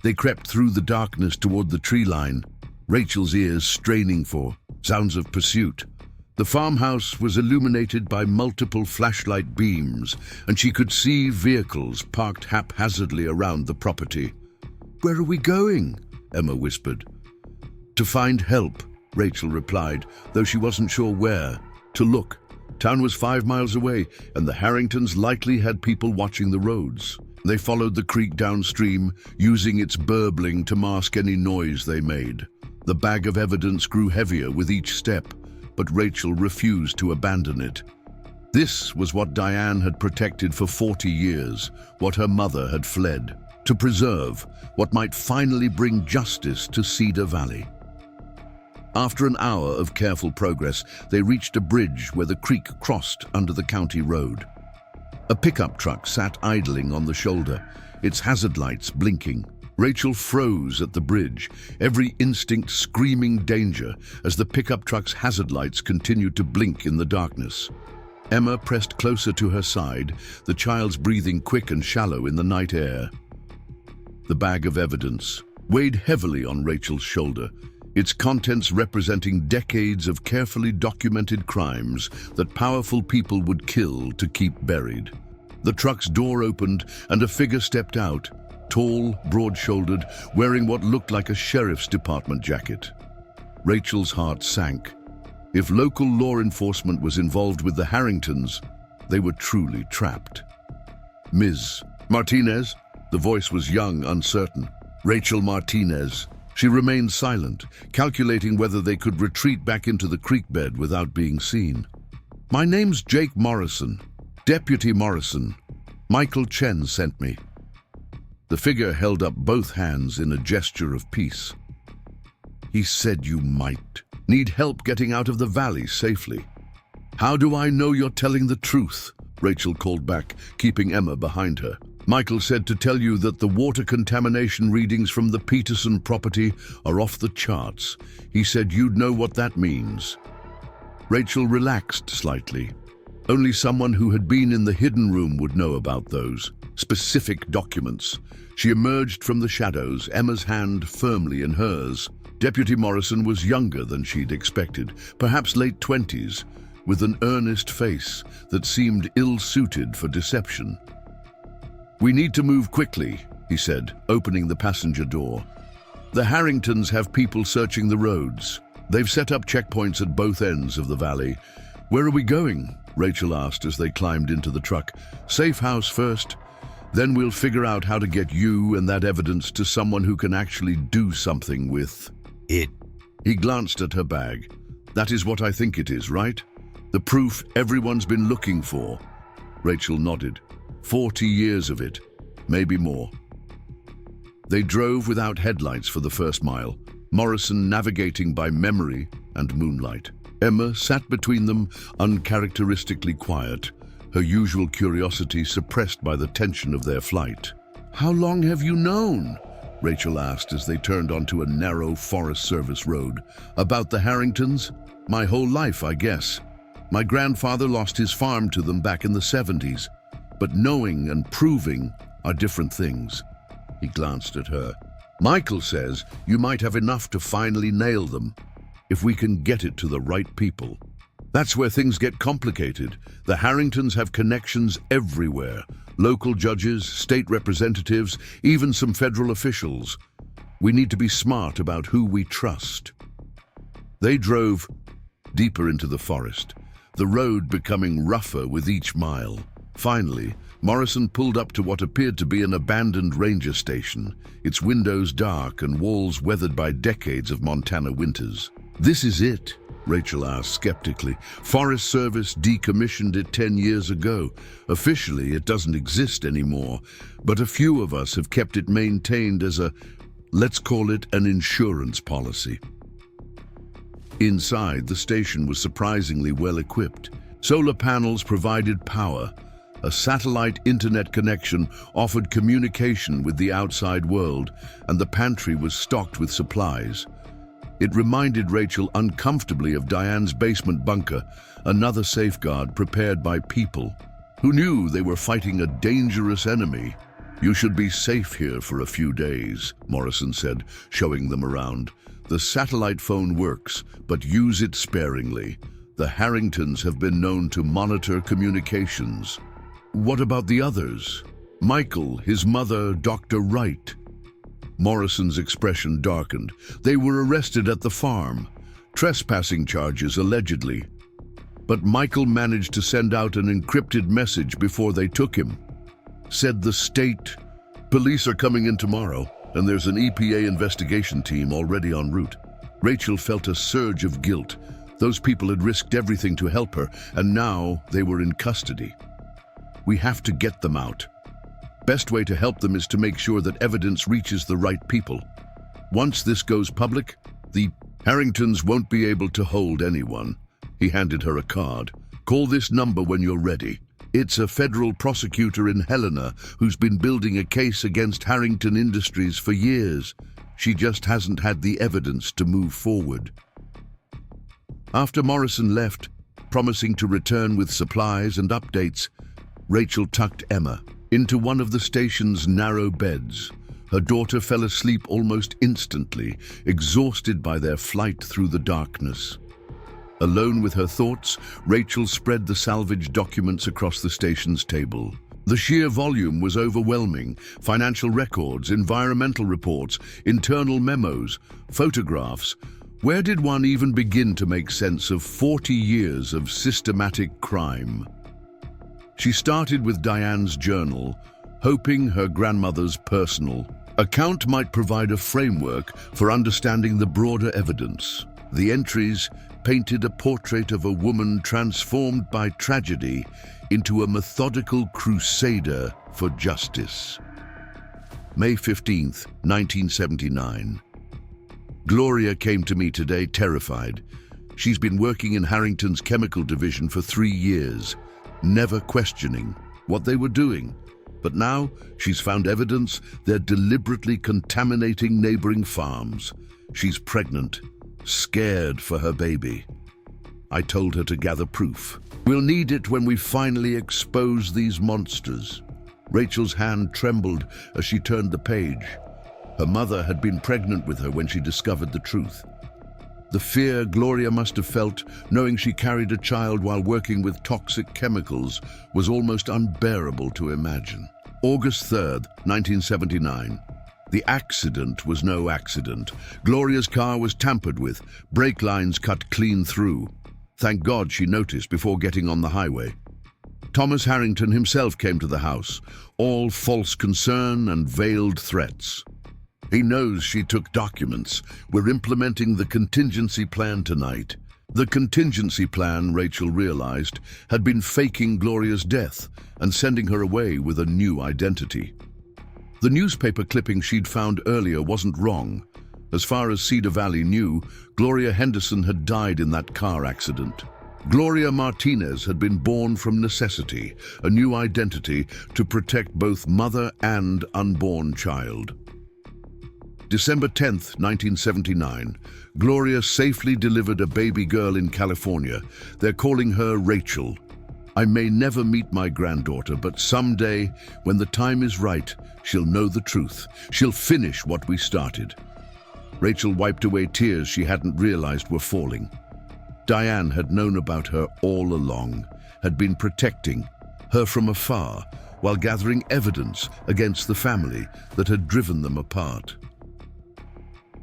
[SPEAKER 1] They crept through the darkness toward the tree line, Rachel's ears straining for sounds of pursuit. The farmhouse was illuminated by multiple flashlight beams, and she could see vehicles parked haphazardly around the property. "Where are we going?" Emma whispered. "To find help," Rachel replied, though she wasn't sure where. To look. Town was 5 miles away, and the Harringtons likely had people watching the roads. They followed the creek downstream, using its burbling to mask any noise they made. The bag of evidence grew heavier with each step, but Rachel refused to abandon it. This was what Diane had protected for 40 years, what her mother had fled, to preserve what might finally bring justice to Cedar Valley. After an hour of careful progress, they reached a bridge where the creek crossed under the county road. A pickup truck sat idling on the shoulder, its hazard lights blinking. Rachel froze at the bridge, every instinct screaming danger as the pickup truck's hazard lights continued to blink in the darkness. Emma pressed closer to her side, the child's breathing quick and shallow in the night air. The bag of evidence weighed heavily on Rachel's shoulder, its contents representing decades of carefully documented crimes that powerful people would kill to keep buried. The truck's door opened and a figure stepped out, tall, broad-shouldered, wearing what looked like a sheriff's department jacket. Rachel's heart sank. If local law enforcement was involved with the Harringtons, they were truly trapped. "Ms. Martinez?" The voice was young, uncertain. "Rachel Martinez." She remained silent, calculating whether they could retreat back into the creek bed without being seen. "My name's Jake Morrison. Deputy Morrison. Michael Chen sent me." The figure held up both hands in a gesture of peace. "He said you might need help getting out of the valley safely." "How do I know you're telling the truth?" Rachel called back, keeping Emma behind her. "Michael said to tell you that the water contamination readings from the Peterson property are off the charts. He said you'd know what that means." Rachel relaxed slightly. Only someone who had been in the hidden room would know about those specific documents. She emerged from the shadows, Emma's hand firmly in hers. Deputy Morrison was younger than she'd expected, perhaps late 20s, with an earnest face that seemed ill-suited for deception. "We need to move quickly," he said, opening the passenger door. "The Harringtons have people searching the roads. They've set up checkpoints at both ends of the valley." "Where are we going?" Rachel asked as they climbed into the truck. "Safe house first. Then we'll figure out how to get you and that evidence to someone who can actually do something with it." He glanced at her bag. "That is what I think it is, right? The proof everyone's been looking for." Rachel nodded. 40 years of it, maybe more. They drove without headlights for the first mile, Morrison navigating by memory and moonlight. Emma sat between them, uncharacteristically quiet, her usual curiosity suppressed by the tension of their flight. "How long have you known?" Rachel asked as they turned onto a narrow Forest Service road. "About the Harringtons? My whole life, I guess." My grandfather lost his farm to them back in the 70s. But knowing and proving are different things. He glanced at her. Michael says you might have enough to finally nail them, if we can get it to the right people. That's where things get complicated. The Harringtons have connections everywhere. Local judges, state representatives, even some federal officials. We need to be smart about who we trust. They drove deeper into the forest, the road becoming rougher with each mile. Finally, Morrison pulled up to what appeared to be an abandoned ranger station, its windows dark and walls weathered by decades of Montana winters. "This is it?" Rachel asked skeptically. "Forest Service decommissioned it 10 years ago. Officially, it doesn't exist anymore, but a few of us have kept it maintained as a, let's call it an insurance policy." Inside, the station was surprisingly well equipped. Solar panels provided power. A satellite internet connection offered communication with the outside world, and the pantry was stocked with supplies. It reminded Rachel uncomfortably of Diane's basement bunker, another safeguard prepared by people who knew they were fighting a dangerous enemy. "You should be safe here for a few days," Morrison said, showing them around. "The satellite phone works, but use it sparingly. The Harringtons have been known to monitor communications." "What about the others? Michael, his mother, Dr. Wright?" Morrison's expression darkened. "They were arrested at the farm. Trespassing charges, allegedly. But Michael managed to send out an encrypted message before they took him. Said the state, police are coming in tomorrow, and there's an EPA investigation team already en route." Rachel felt a surge of guilt. Those people had risked everything to help her, and now they were in custody. "We have to get them out. Best way to help them is to make sure that evidence reaches the right people. Once this goes public, the Harringtons won't be able to hold anyone." He handed her a card. "Call this number when you're ready. It's a federal prosecutor in Helena who's been building a case against Harrington Industries for years. She just hasn't had the evidence to move forward." After Morrison left, promising to return with supplies and updates, Rachel tucked Emma into one of the station's narrow beds. Her daughter fell asleep almost instantly, exhausted by their flight through the darkness. Alone with her thoughts, Rachel spread the salvage documents across the station's table. The sheer volume was overwhelming. Financial records, environmental reports, internal memos, photographs. Where did one even begin to make sense of 40 years of systematic crime? She started with Diane's journal, hoping her grandmother's personal account might provide a framework for understanding the broader evidence. The entries painted a portrait of a woman transformed by tragedy into a methodical crusader for justice. May 15th, 1979. Gloria came to me today terrified. She's been working in Harrington's chemical division for 3 years, never questioning what they were doing. But now she's found evidence they're deliberately contaminating neighboring farms. She's pregnant, scared for her baby. I told her to gather proof. We'll need it when we finally expose these monsters. Rachel's hand trembled as she turned the page. Her mother had been pregnant with her when she discovered the truth. The fear Gloria must have felt, knowing she carried a child while working with toxic chemicals, was almost unbearable to imagine. August 3rd, 1979. The accident was no accident. Gloria's car was tampered with, brake lines cut clean through. Thank God she noticed before getting on the highway. Thomas Harrington himself came to the house, all false concern and veiled threats. He knows she took documents. We're implementing the contingency plan tonight. The contingency plan, Rachel realized, had been faking Gloria's death and sending her away with a new identity. The newspaper clipping she'd found earlier wasn't wrong. As far as Cedar Valley knew, Gloria Henderson had died in that car accident. Gloria Martinez had been born from necessity, a new identity to protect both mother and unborn child. December 10th, 1979. Gloria safely delivered a baby girl in California. They're calling her Rachel. I may never meet my granddaughter, but someday, when the time is right, she'll know the truth. She'll finish what we started. Rachel wiped away tears she hadn't realized were falling. Diane had known about her all along, had been protecting her from afar, while gathering evidence against the family that had driven them apart.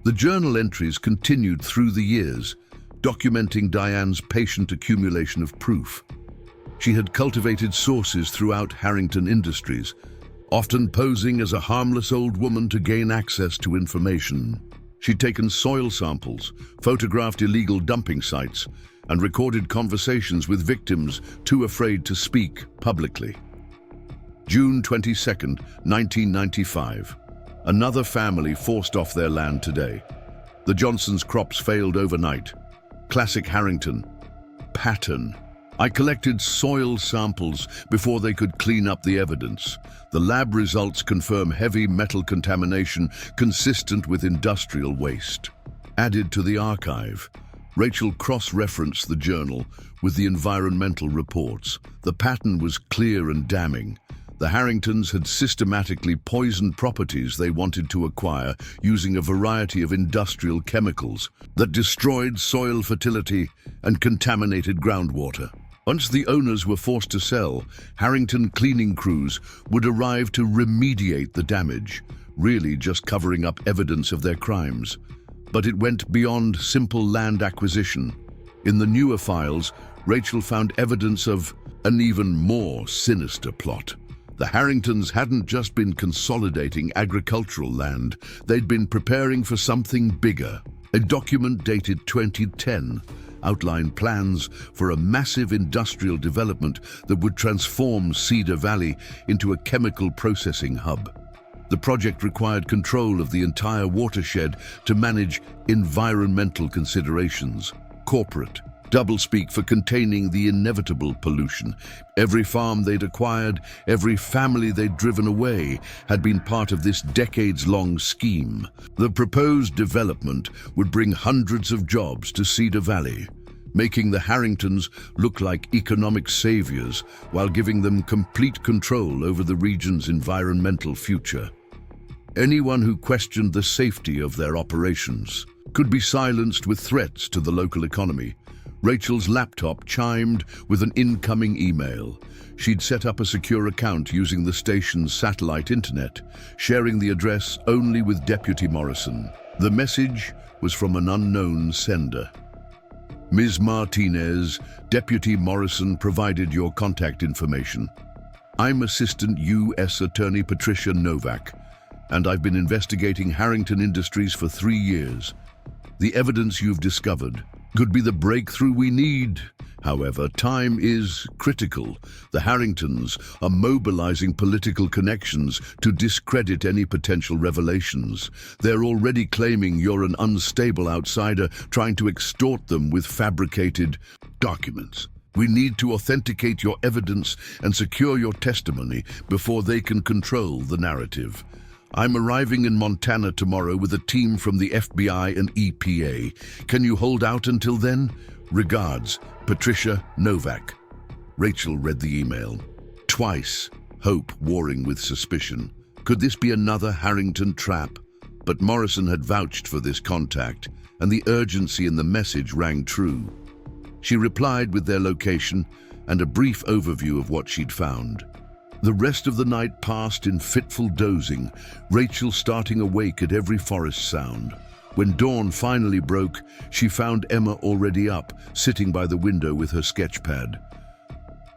[SPEAKER 1] The journal entries continued through the years, documenting Diane's patient accumulation of proof. She had cultivated sources throughout Harrington Industries, often posing as a harmless old woman to gain access to information. She'd taken soil samples, photographed illegal dumping sites, and recorded conversations with victims too afraid to speak publicly. June 22nd, 1995. Another family forced off their land today. The Johnsons' crops failed overnight. Classic Harrington. Pattern. I collected soil samples before they could clean up the evidence. The lab results confirm heavy metal contamination consistent with industrial waste. Added to the archive, Rachel cross-referenced the journal with the environmental reports. The pattern was clear and damning. The Harringtons had systematically poisoned properties they wanted to acquire using a variety of industrial chemicals that destroyed soil fertility and contaminated groundwater. Once the owners were forced to sell, Harrington cleaning crews would arrive to remediate the damage, really just covering up evidence of their crimes. But it went beyond simple land acquisition. In the newer files, Rachel found evidence of an even more sinister plot. The Harringtons hadn't just been consolidating agricultural land, they'd been preparing for something bigger. A document dated 2010 outlined plans for a massive industrial development that would transform Cedar Valley into a chemical processing hub. The project required control of the entire watershed to manage environmental considerations. Corporate doublespeak for containing the inevitable pollution. Every farm they'd acquired, every family they'd driven away, had been part of this decades-long scheme. The proposed development would bring hundreds of jobs to Cedar Valley, making the Harringtons look like economic saviors while giving them complete control over the region's environmental future. Anyone who questioned the safety of their operations could be silenced with threats to the local economy. Rachel's laptop chimed with an incoming email. She'd set up a secure account using the station's satellite internet, sharing the address only with Deputy Morrison. The message was from an unknown sender. Ms. Martinez, Deputy Morrison provided your contact information. I'm Assistant U.S. Attorney Patricia Novak, and I've been investigating Harrington Industries for 3 years. The evidence you've discovered could be the breakthrough we need. However, time is critical. The Harringtons are mobilizing political connections to discredit any potential revelations. They're already claiming you're an unstable outsider, trying to extort them with fabricated documents. We need to authenticate your evidence and secure your testimony before they can control the narrative. I'm arriving in Montana tomorrow with a team from the FBI and EPA. Can you hold out until then? Regards, Patricia Novak. Rachel read the email. Twice, hope warring with suspicion. Could this be another Harrington trap? But Morrison had vouched for this contact, and the urgency in the message rang true. She replied with their location and a brief overview of what she'd found. The rest of the night passed in fitful dozing, Rachel starting awake at every forest sound. When dawn finally broke, she found Emma already up, sitting by the window with her sketch pad.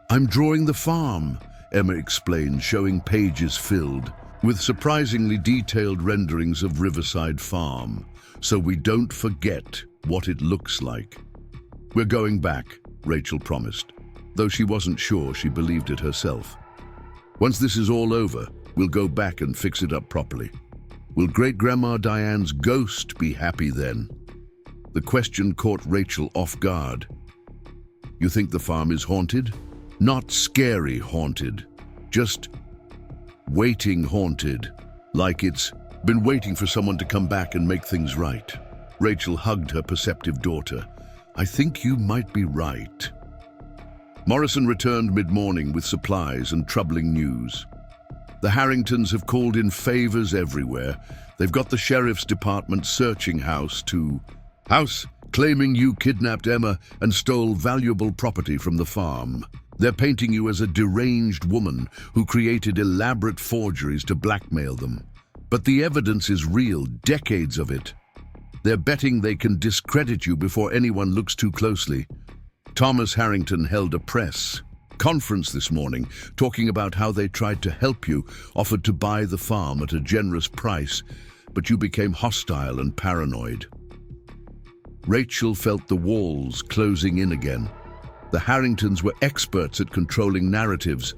[SPEAKER 1] I'm drawing the farm, Emma explained, showing pages filled with surprisingly detailed renderings of Riverside Farm, so we don't forget what it looks like. We're going back, Rachel promised, though she wasn't sure she believed it herself. Once this is all over, we'll go back and fix it up properly. Will Great-Grandma Diane's ghost be happy then? The question caught Rachel off guard. You think the farm is haunted? Not scary haunted, just waiting haunted, like it's Been waiting for someone to come back and make things right. Rachel hugged her perceptive daughter. I think you might be right. Morrison returned mid-morning with supplies and troubling news. The Harringtons have called in favors everywhere. They've got the sheriff's department searching house to house, claiming you kidnapped Emma and stole valuable property from the farm. They're painting you as a deranged woman who created elaborate forgeries to blackmail them. But the evidence is real, decades of it. They're betting they can discredit you before anyone looks too closely. Thomas Harrington held a press conference this morning, talking about how they tried to help you, offered to buy the farm at a generous price, but you became hostile and paranoid. Rachel felt the walls closing in again. The Harringtons were experts at controlling narratives,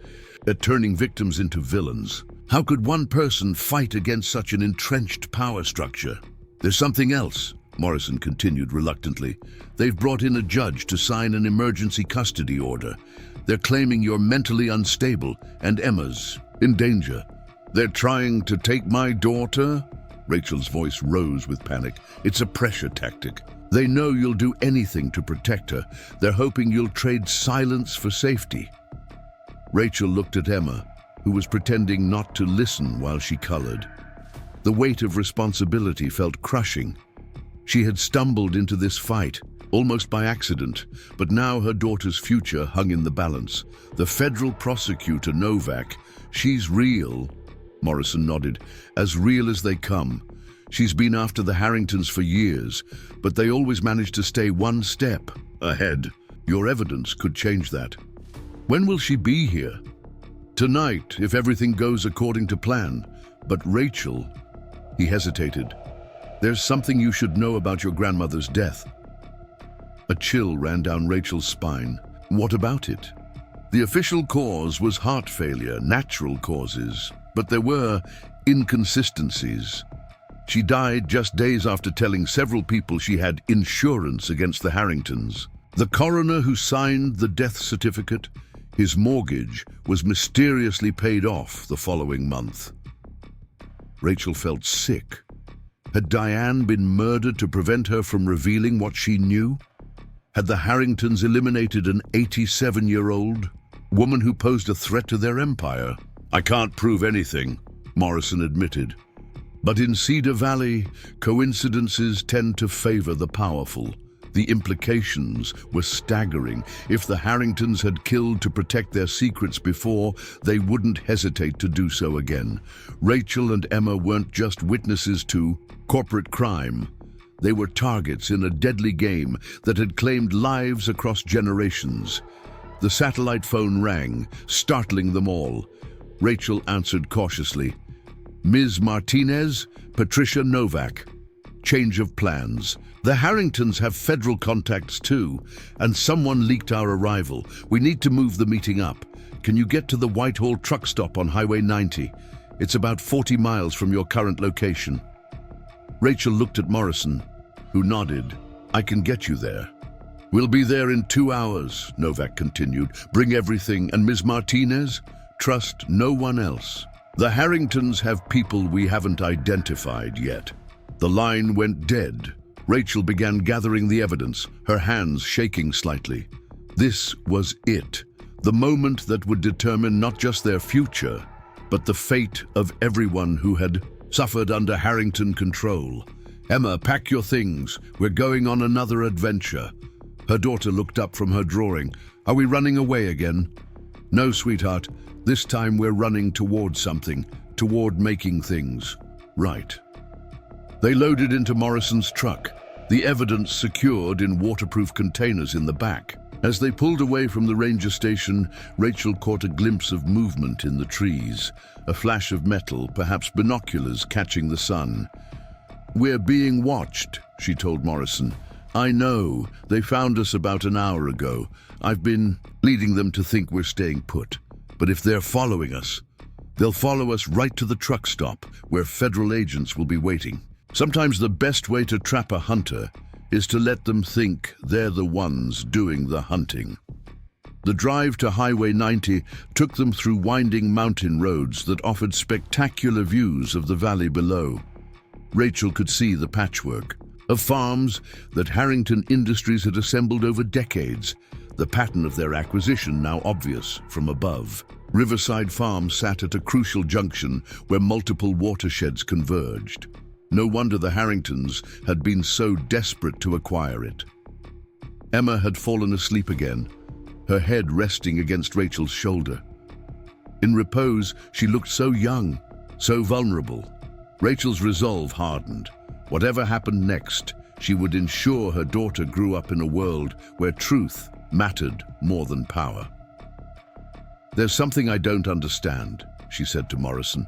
[SPEAKER 1] at turning victims into villains. How could one person fight against such an entrenched power structure? There's something else, Morrison continued reluctantly. They've brought in a judge to sign an emergency custody order. They're claiming you're mentally unstable and Emma's in danger. They're trying to take my daughter? Rachel's voice rose with panic. It's a pressure tactic. They know you'll do anything to protect her. They're hoping you'll trade silence for safety. Rachel looked at Emma, who was pretending not to listen while she colored. The weight of responsibility felt crushing. She had stumbled into this fight, almost by accident, but now her daughter's future hung in the balance. The federal prosecutor, Novak, she's real, Morrison nodded, as real as they come. She's been after the Harringtons for years, but they always manage to stay one step ahead. Your evidence could change that. When will she be here? Tonight, if everything goes according to plan. But Rachel, he hesitated. There's something you should know about your grandmother's death. A chill ran down Rachel's spine. What about it? The official cause was heart failure, natural causes, but there were inconsistencies. She died just days after telling several people she had insurance against the Harringtons. The coroner who signed the death certificate, his mortgage was mysteriously paid off the following month. Rachel felt sick. Had Diane been murdered to prevent her from revealing what she knew? Had the Harringtons eliminated an 87-year-old woman who posed a threat to their empire? I can't prove anything, Morrison admitted. But in Cedar Valley, coincidences tend to favor the powerful. The implications were staggering. If the Harringtons had killed to protect their secrets before, they wouldn't hesitate to do so again. Rachel and Emma weren't just witnesses to corporate crime. They were targets in a deadly game that had claimed lives across generations. The satellite phone rang, startling them all. Rachel answered cautiously. Ms. Martinez, Patricia Novak. Change of plans. The Harringtons have federal contacts too, and someone leaked our arrival. We need to move the meeting up. Can you get to the Whitehall truck stop on Highway 90? It's about 40 miles from your current location. Rachel looked at Morrison, who nodded. I can get you there. We'll be there in 2 hours, Novak continued. Bring everything, and Ms. Martinez, trust no one else. The Harringtons have people we haven't identified yet. The line went dead. Rachel began gathering the evidence, her hands shaking slightly. This was it, the moment that would determine not just their future, but the fate of everyone who had suffered under Harrington control. Emma, pack your things. We're going on another adventure. Her daughter looked up from her drawing. Are we running away again? No, sweetheart. This time we're running toward something, toward making things right. They loaded into Morrison's truck, the evidence secured in waterproof containers in the back. As they pulled away from the ranger station, Rachel caught a glimpse of movement in the trees, a flash of metal, perhaps binoculars catching the sun. We're being watched, she told Morrison. I know. They found us about an hour ago. I've been leading them to think we're staying put. But if they're following us, they'll follow us right to the truck stop, where federal agents will be waiting. Sometimes the best way to trap a hunter is to let them think they're the ones doing the hunting. The drive to Highway 90 took them through winding mountain roads that offered spectacular views of the valley below. Rachel could see the patchwork of farms that Harrington Industries had assembled over decades, the pattern of their acquisition now obvious from above. Riverside Farm sat at a crucial junction where multiple watersheds converged. No wonder the Harringtons had been so desperate to acquire it. Emma had fallen asleep again, her head resting against Rachel's shoulder. In repose, she looked so young, so vulnerable. Rachel's resolve hardened. Whatever happened next, she would ensure her daughter grew up in a world where truth mattered more than power. "There's something I don't understand," she said to Morrison.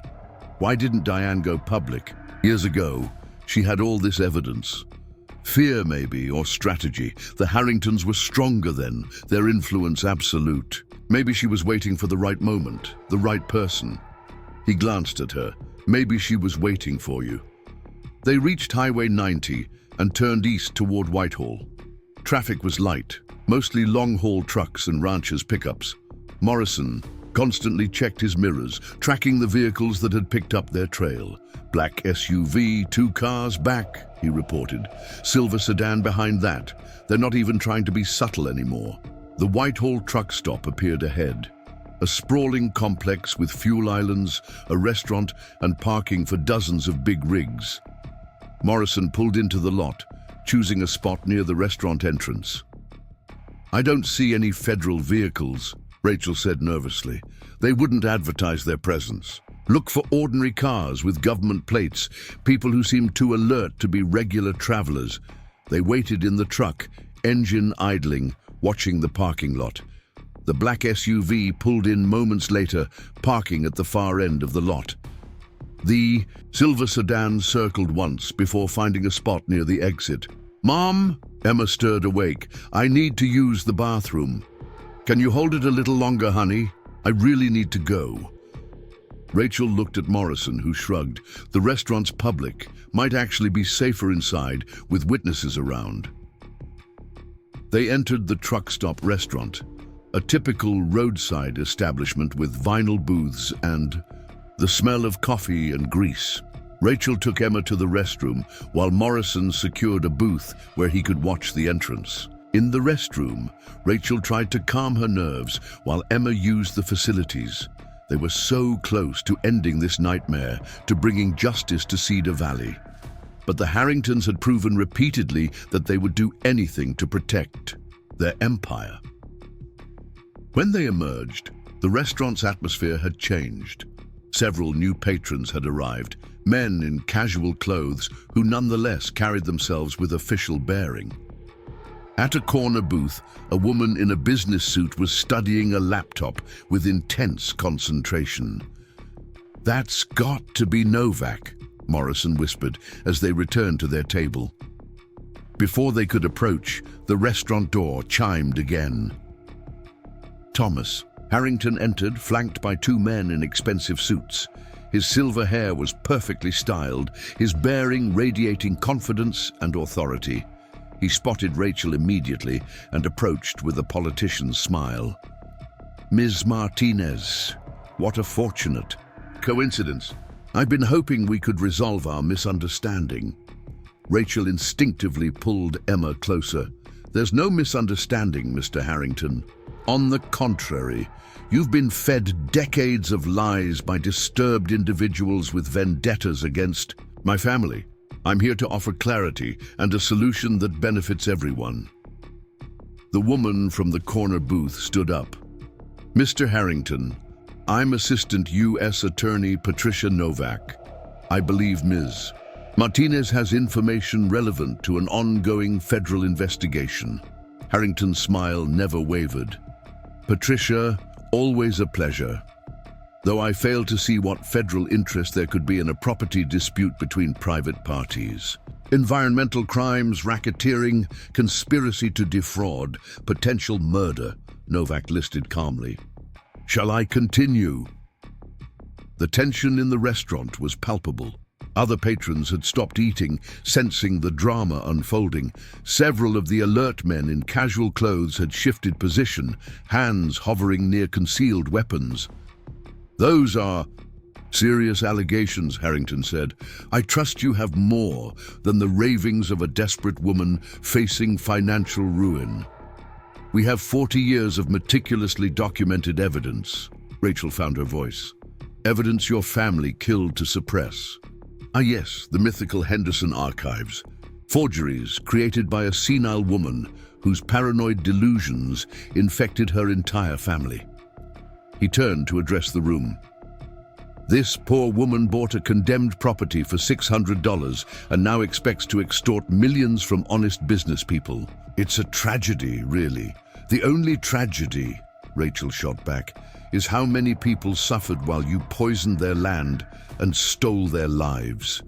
[SPEAKER 1] "Why didn't Diane go public? Years ago, she had all this evidence. Fear, maybe, or strategy. The Harringtons were stronger then, their influence absolute. Maybe she was waiting for the right moment, the right person." He glanced at her. "Maybe she was waiting for you." They reached Highway 90 and turned east toward Whitehall. Traffic was light, mostly long-haul trucks and ranchers' pickups. Morrison constantly checked his mirrors, tracking the vehicles that had picked up their trail. "Black SUV, 2 cars back," he reported. "Silver sedan behind that. They're not even trying to be subtle anymore." The Whitehall truck stop appeared ahead. A sprawling complex with fuel islands, a restaurant, and parking for dozens of big rigs. Morrison pulled into the lot, choosing a spot near the restaurant entrance. "I don't see any federal vehicles," Rachel said nervously. "They wouldn't advertise their presence. Look for ordinary cars with government plates, people who seem too alert to be regular travelers." They waited in the truck, engine idling, watching the parking lot. The black SUV pulled in moments later, parking at the far end of the lot. The silver sedan circled once before finding a spot near the exit. "Mom?" Emma stirred awake. "I need to use the bathroom." "Can you hold it a little longer, honey? I really need to go." Rachel looked at Morrison, who shrugged. The restaurant's public might actually be safer inside with witnesses around. They entered the truck stop restaurant, a typical roadside establishment with vinyl booths and the smell of coffee and grease. Rachel took Emma to the restroom while Morrison secured a booth where he could watch the entrance. In the restroom, Rachel tried to calm her nerves while Emma used the facilities. They were so close to ending this nightmare, to bringing justice to Cedar Valley. But the Harringtons had proven repeatedly that they would do anything to protect their empire. When they emerged, the restaurant's atmosphere had changed. Several new patrons had arrived, men in casual clothes who nonetheless carried themselves with official bearing. At a corner booth, a woman in a business suit was studying a laptop with intense concentration. "That's got to be Novak," Morrison whispered as they returned to their table. Before they could approach, the restaurant door chimed again. Thomas Harrington entered, flanked by 2 men in expensive suits. His silver hair was perfectly styled, his bearing radiating confidence and authority. He spotted Rachel immediately and approached with a politician's smile. "Ms. Martinez, what a fortunate coincidence. I've been hoping we could resolve our misunderstanding." Rachel instinctively pulled Emma closer. "There's no misunderstanding, Mr. Harrington. On the contrary, you've been fed decades of lies by disturbed individuals with vendettas against my family. I'm here to offer clarity and a solution that benefits everyone." The woman from the corner booth stood up. "Mr. Harrington, I'm Assistant U.S. Attorney Patricia Novak. I believe Ms. Martinez has information relevant to an ongoing federal investigation." Harrington's smile never wavered. "Patricia, always a pleasure. Though I fail to see what federal interest there could be in a property dispute between private parties. Environmental crimes, racketeering, conspiracy to defraud, potential murder," Novak listed calmly. "Shall I continue?" The tension in the restaurant was palpable. Other patrons had stopped eating, sensing the drama unfolding. Several of the alert men in casual clothes had shifted position, hands hovering near concealed weapons. "Those are Serious allegations, Harrington said. I trust you have more than the ravings of a desperate woman facing financial ruin. We have 40 years of meticulously documented evidence. Rachel found her voice. Evidence your family killed to suppress. Ah yes, the mythical Henderson archives. Forgeries created by a senile woman whose paranoid delusions infected her entire family. He turned to address the room. This poor woman bought a condemned property for $600 and now expects to extort millions from honest business people. It's a tragedy, really. The only tragedy, Rachel shot back, is how many people suffered while you poisoned their land and stole their lives.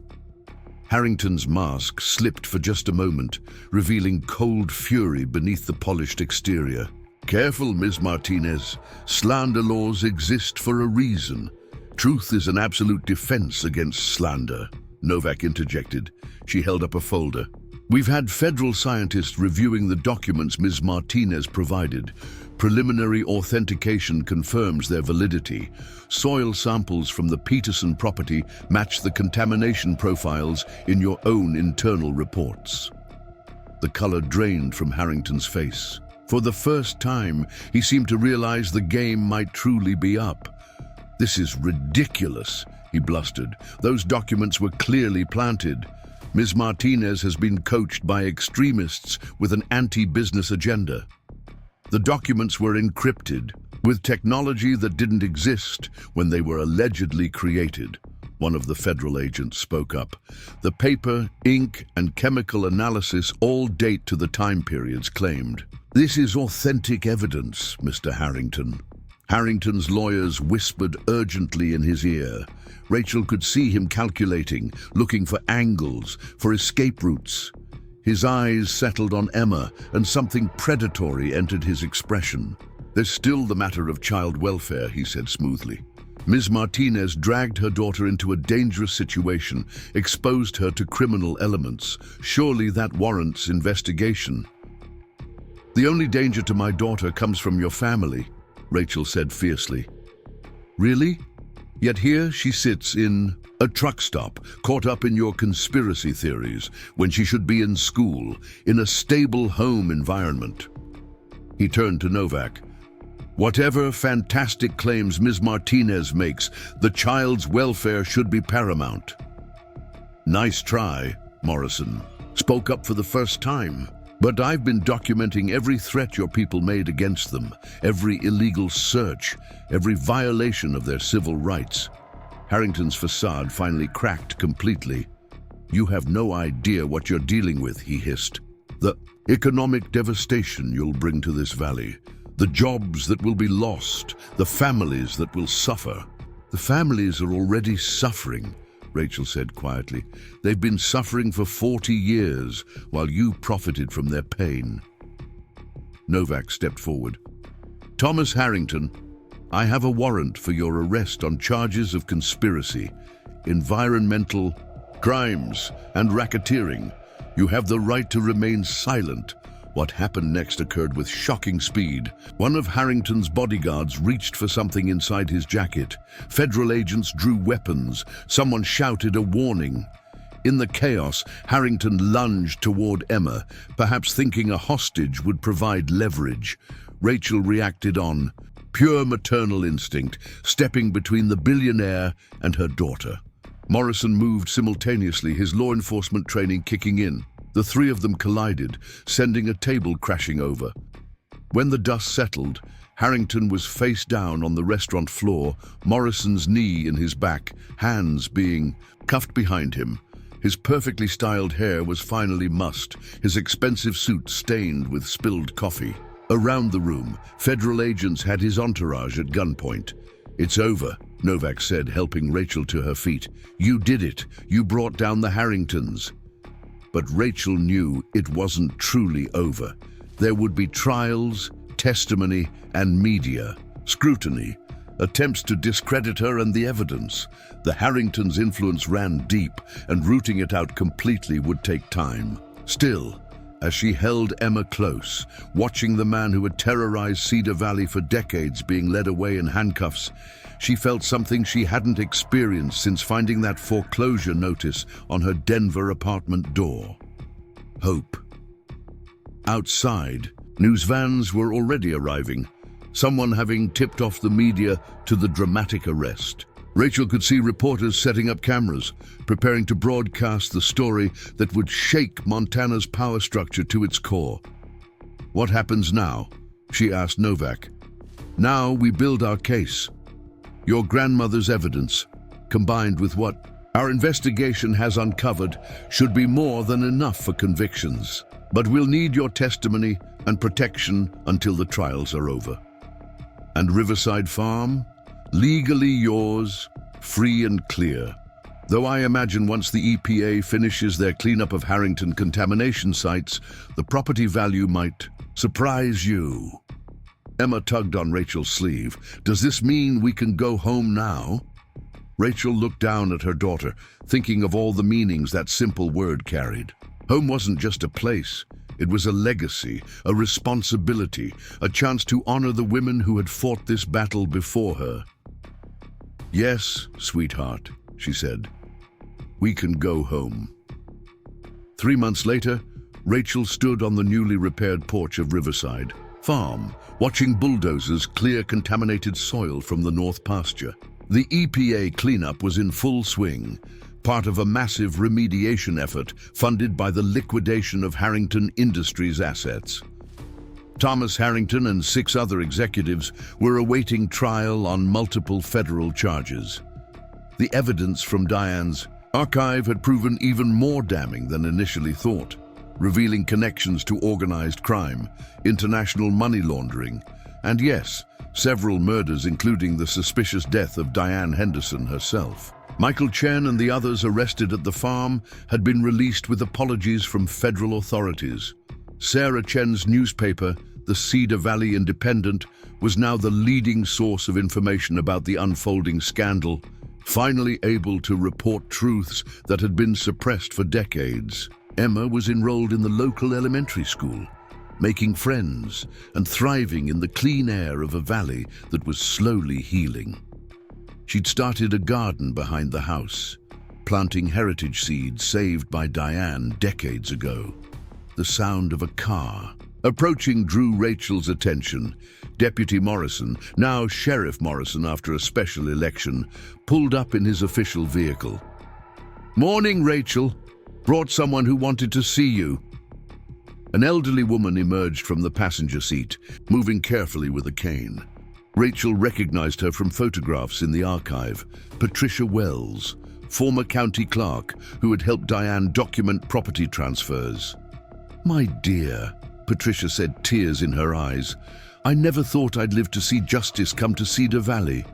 [SPEAKER 1] Harrington's mask slipped for just a moment, revealing cold fury beneath the polished exterior. Careful, Ms. Martinez. Slander laws exist for a reason. Truth is an absolute defense against slander, Novak interjected. She held up a folder. We've had federal scientists reviewing the documents Ms. Martinez provided. Preliminary authentication confirms their validity. Soil samples from the Peterson property match the contamination profiles in your own internal reports. The color drained from Harrington's face. For the first time, he seemed to realize the game might truly be up. This is ridiculous, he blustered. Those documents were clearly planted. Ms. Martinez has been coached by extremists with an anti-business agenda. The documents were encrypted, with technology that didn't exist when they were allegedly created. One of the federal agents spoke up. The paper, ink, and chemical analysis all date to the time periods claimed. This is authentic evidence, Mr. Harrington. Harrington's lawyers whispered urgently in his ear. Rachel could see him calculating, looking for angles, for escape routes. His eyes settled on Emma, and something predatory entered his expression. There's still the matter of child welfare, he said smoothly. Ms. Martinez dragged her daughter into a dangerous situation, exposed her to criminal elements. Surely that warrants investigation. The only danger to my daughter comes from your family, Rachel said fiercely. Really? Yet here she sits in a truck stop, caught up in your conspiracy theories, when she should be in school, in a stable home environment. He turned to Novak. Whatever fantastic claims Ms. Martinez makes, the child's welfare should be paramount. Nice try, Morrison. Spoke up for the first time. But I've been documenting every threat your people made against them, every illegal search, every violation of their civil rights. Harrington's facade finally cracked completely. You have no idea what you're dealing with, he hissed. The economic devastation you'll bring to this valley, the jobs that will be lost, the families that will suffer. The families are already suffering, Rachel said quietly. They've been suffering for 40 years while you profited from their pain. Novak stepped forward. Thomas Harrington, I have a warrant for your arrest on charges of conspiracy, environmental crimes, and racketeering. You have the right to remain silent. What happened next occurred with shocking speed. One of Harrington's bodyguards reached for something inside his jacket. Federal agents drew weapons. Someone shouted a warning. In the chaos, Harrington lunged toward Emma, perhaps thinking a hostage would provide leverage. Rachel reacted on pure maternal instinct, stepping between the billionaire and her daughter. Morrison moved simultaneously, his law enforcement training kicking in. The three of them collided, sending a table crashing over. When the dust settled, Harrington was face down on the restaurant floor, Morrison's knee in his back, hands being cuffed behind him. His perfectly styled hair was finally mussed, his expensive suit stained with spilled coffee. Around the room, federal agents had his entourage at gunpoint. It's over, Novak said, helping Rachel to her feet. You did it. You brought down the Harringtons. But Rachel knew it wasn't truly over. There would be trials, testimony, and media scrutiny, attempts to discredit her and the evidence. The Harringtons' influence ran deep, and rooting it out completely would take time. Still, As she held Emma close, watching the man who had terrorized Cedar Valley for decades being led away in handcuffs, she felt something she hadn't experienced since finding that foreclosure notice on her Denver apartment door. Hope. Outside, news vans were already arriving, someone having tipped off the media to the dramatic arrest. Rachel could see reporters setting up cameras, preparing to broadcast the story that would shake Montana's power structure to its core. "What happens now?" she asked Novak. "Now we build our case. Your grandmother's evidence, combined with what our investigation has uncovered, should be more than enough for convictions. But we'll need your testimony and protection until the trials are over. And Riverside Farm? Legally yours, free and clear. Though I imagine once the EPA finishes their cleanup of Harrington contamination sites, the property value might surprise you." Emma tugged on Rachel's sleeve. "Does this mean we can go home now?" Rachel looked down at her daughter, thinking of all the meanings that simple word carried. Home wasn't just a place. It was a legacy, a responsibility, a chance to honor the women who had fought this battle before her. "Yes, sweetheart," she said. "We can go home." 3 months later, Rachel stood on the newly repaired porch of Riverside Farm, watching bulldozers clear contaminated soil from the north pasture. The EPA cleanup was in full swing, part of a massive remediation effort funded by the liquidation of Harrington Industries assets. Thomas Harrington and 6 other executives were awaiting trial on multiple federal charges. The evidence from Diane's archive had proven even more damning than initially thought, revealing connections to organized crime, international money laundering, and yes, several murders, including the suspicious death of Diane Henderson herself. Michael Chen and the others arrested at the farm had been released with apologies from federal authorities. Sarah Chen's newspaper, the Cedar Valley Independent, was now the leading source of information about the unfolding scandal, finally able to report truths that had been suppressed for decades. Emma was enrolled in the local elementary school, making friends and thriving in the clean air of a valley that was slowly healing. She'd started a garden behind the house, planting heritage seeds saved by Diane decades ago. The sound of a car approaching drew Rachel's attention. Deputy Morrison, now Sheriff Morrison after a special election, pulled up in his official vehicle. "Morning, Rachel. Brought someone who wanted to see you." An elderly woman emerged from the passenger seat, moving carefully with a cane. Rachel recognized her from photographs in the archive. Patricia Wells, former county clerk who had helped Diane document property transfers. "My dear," Patricia said, tears in her eyes, "I never thought I'd live to see justice come to Cedar Valley.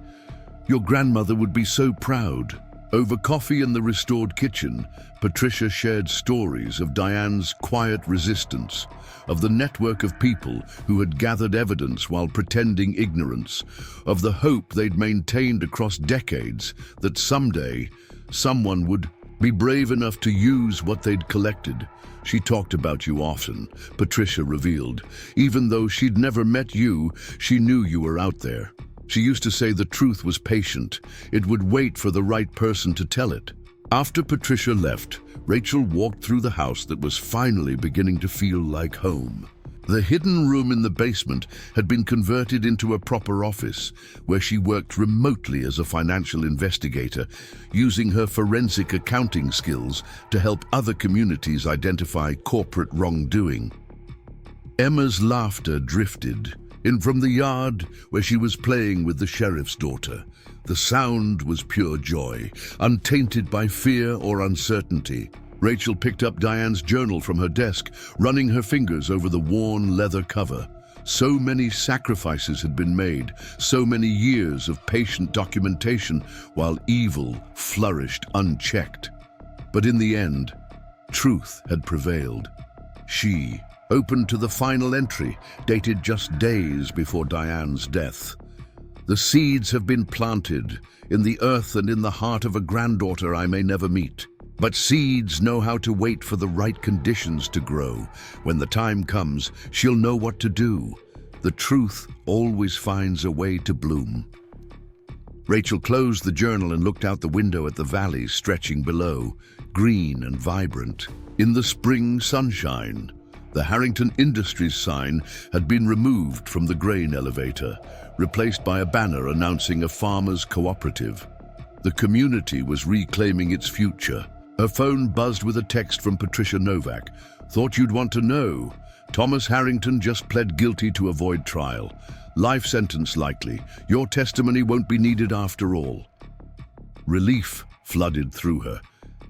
[SPEAKER 1] Your grandmother would be so proud." Over coffee in the restored kitchen, Patricia shared stories of Diane's quiet resistance, of the network of people who had gathered evidence while pretending ignorance, of the hope they'd maintained across decades that someday someone would be brave enough to use what they'd collected. "She talked about you often," Patricia revealed. "Even though she'd never met you, she knew you were out there. She used to say the truth was patient. It would wait for the right person to tell it." After Patricia left, Rachel walked through the house that was finally beginning to feel like home. The hidden room in the basement had been converted into a proper office, where she worked remotely as a financial investigator, using her forensic accounting skills to help other communities identify corporate wrongdoing. Emma's laughter drifted in from the yard where she was playing with the sheriff's daughter. The sound was pure joy, untainted by fear or uncertainty. Rachel picked up Diane's journal from her desk, running her fingers over the worn leather cover. So many sacrifices had been made, so many years of patient documentation, while evil flourished unchecked. But in the end, truth had prevailed. She opened to the final entry, dated just days before Diane's death. "The seeds have been planted in the earth and in the heart of a granddaughter I may never meet. But seeds know how to wait for the right conditions to grow. When the time comes, she'll know what to do. The truth always finds a way to bloom. Rachel closed the journal and looked out the window at the valleys stretching below, green and vibrant. In the spring sunshine, the Harrington Industries sign had been removed from the grain elevator, replaced by a banner announcing a farmers' cooperative. The community was reclaiming its future. Her phone buzzed with a text from Patricia Novak. "Thought you'd want to know. Thomas Harrington just pled guilty to avoid trial. Life sentence likely. Your testimony won't be needed after all." Relief flooded through her.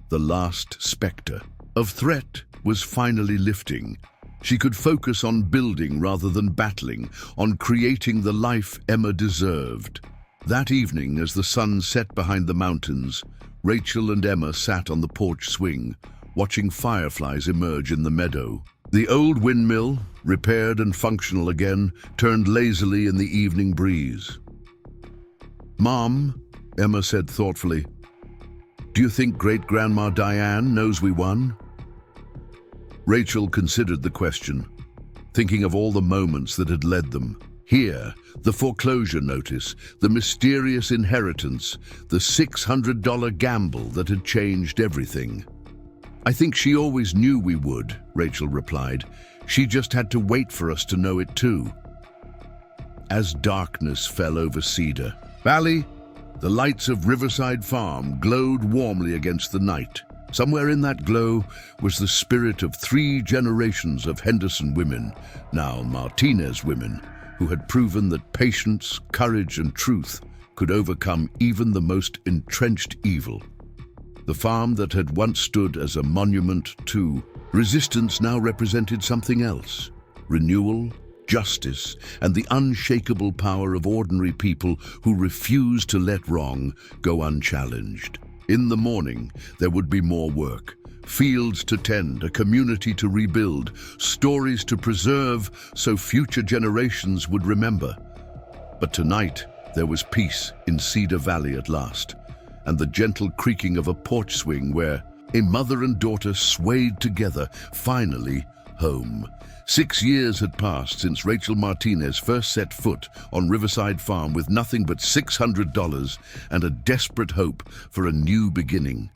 [SPEAKER 1] The last specter of threat was finally lifting. She could focus on building rather than battling, on creating the life Emma deserved. That evening, as the sun set behind the mountains, Rachel and Emma sat on the porch swing, watching fireflies emerge in the meadow. The old windmill, repaired and functional again, turned lazily in the evening breeze. "Mom," Emma said thoughtfully, "do you think Great-Grandma Diane knows we won?" Rachel considered the question, thinking of all the moments that had led them. Here, the foreclosure notice, the mysterious inheritance, the $600 gamble that had changed everything. "I think she always knew we would," Rachel replied. "She just had to wait for us to know it too." As darkness fell over Cedar Valley, the lights of Riverside Farm glowed warmly against the night. Somewhere in that glow was the spirit of 3 generations of Henderson women, now Martinez women, who had proven that patience, courage, and truth could overcome even the most entrenched evil. The farm that had once stood as a monument to resistance now represented something else: renewal, justice, and the unshakable power of ordinary people who refused to let wrong go unchallenged. In the morning, there would be more work. Fields to tend, a community to rebuild, stories to preserve so future generations would remember. But tonight, there was peace in Cedar Valley at last, and the gentle creaking of a porch swing where a mother and daughter swayed together, finally home. 6 years had passed since Rachel Martinez first set foot on Riverside Farm with nothing but $600 and a desperate hope for a new beginning.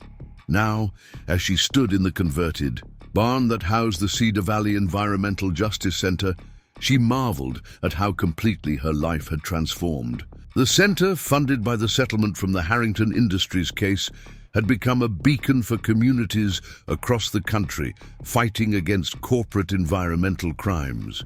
[SPEAKER 1] Now, as she stood in the converted barn that housed the Cedar Valley Environmental Justice Center, she marveled at how completely her life had transformed. The center, funded by the settlement from the Harrington Industries case, had become a beacon for communities across the country fighting against corporate environmental crimes.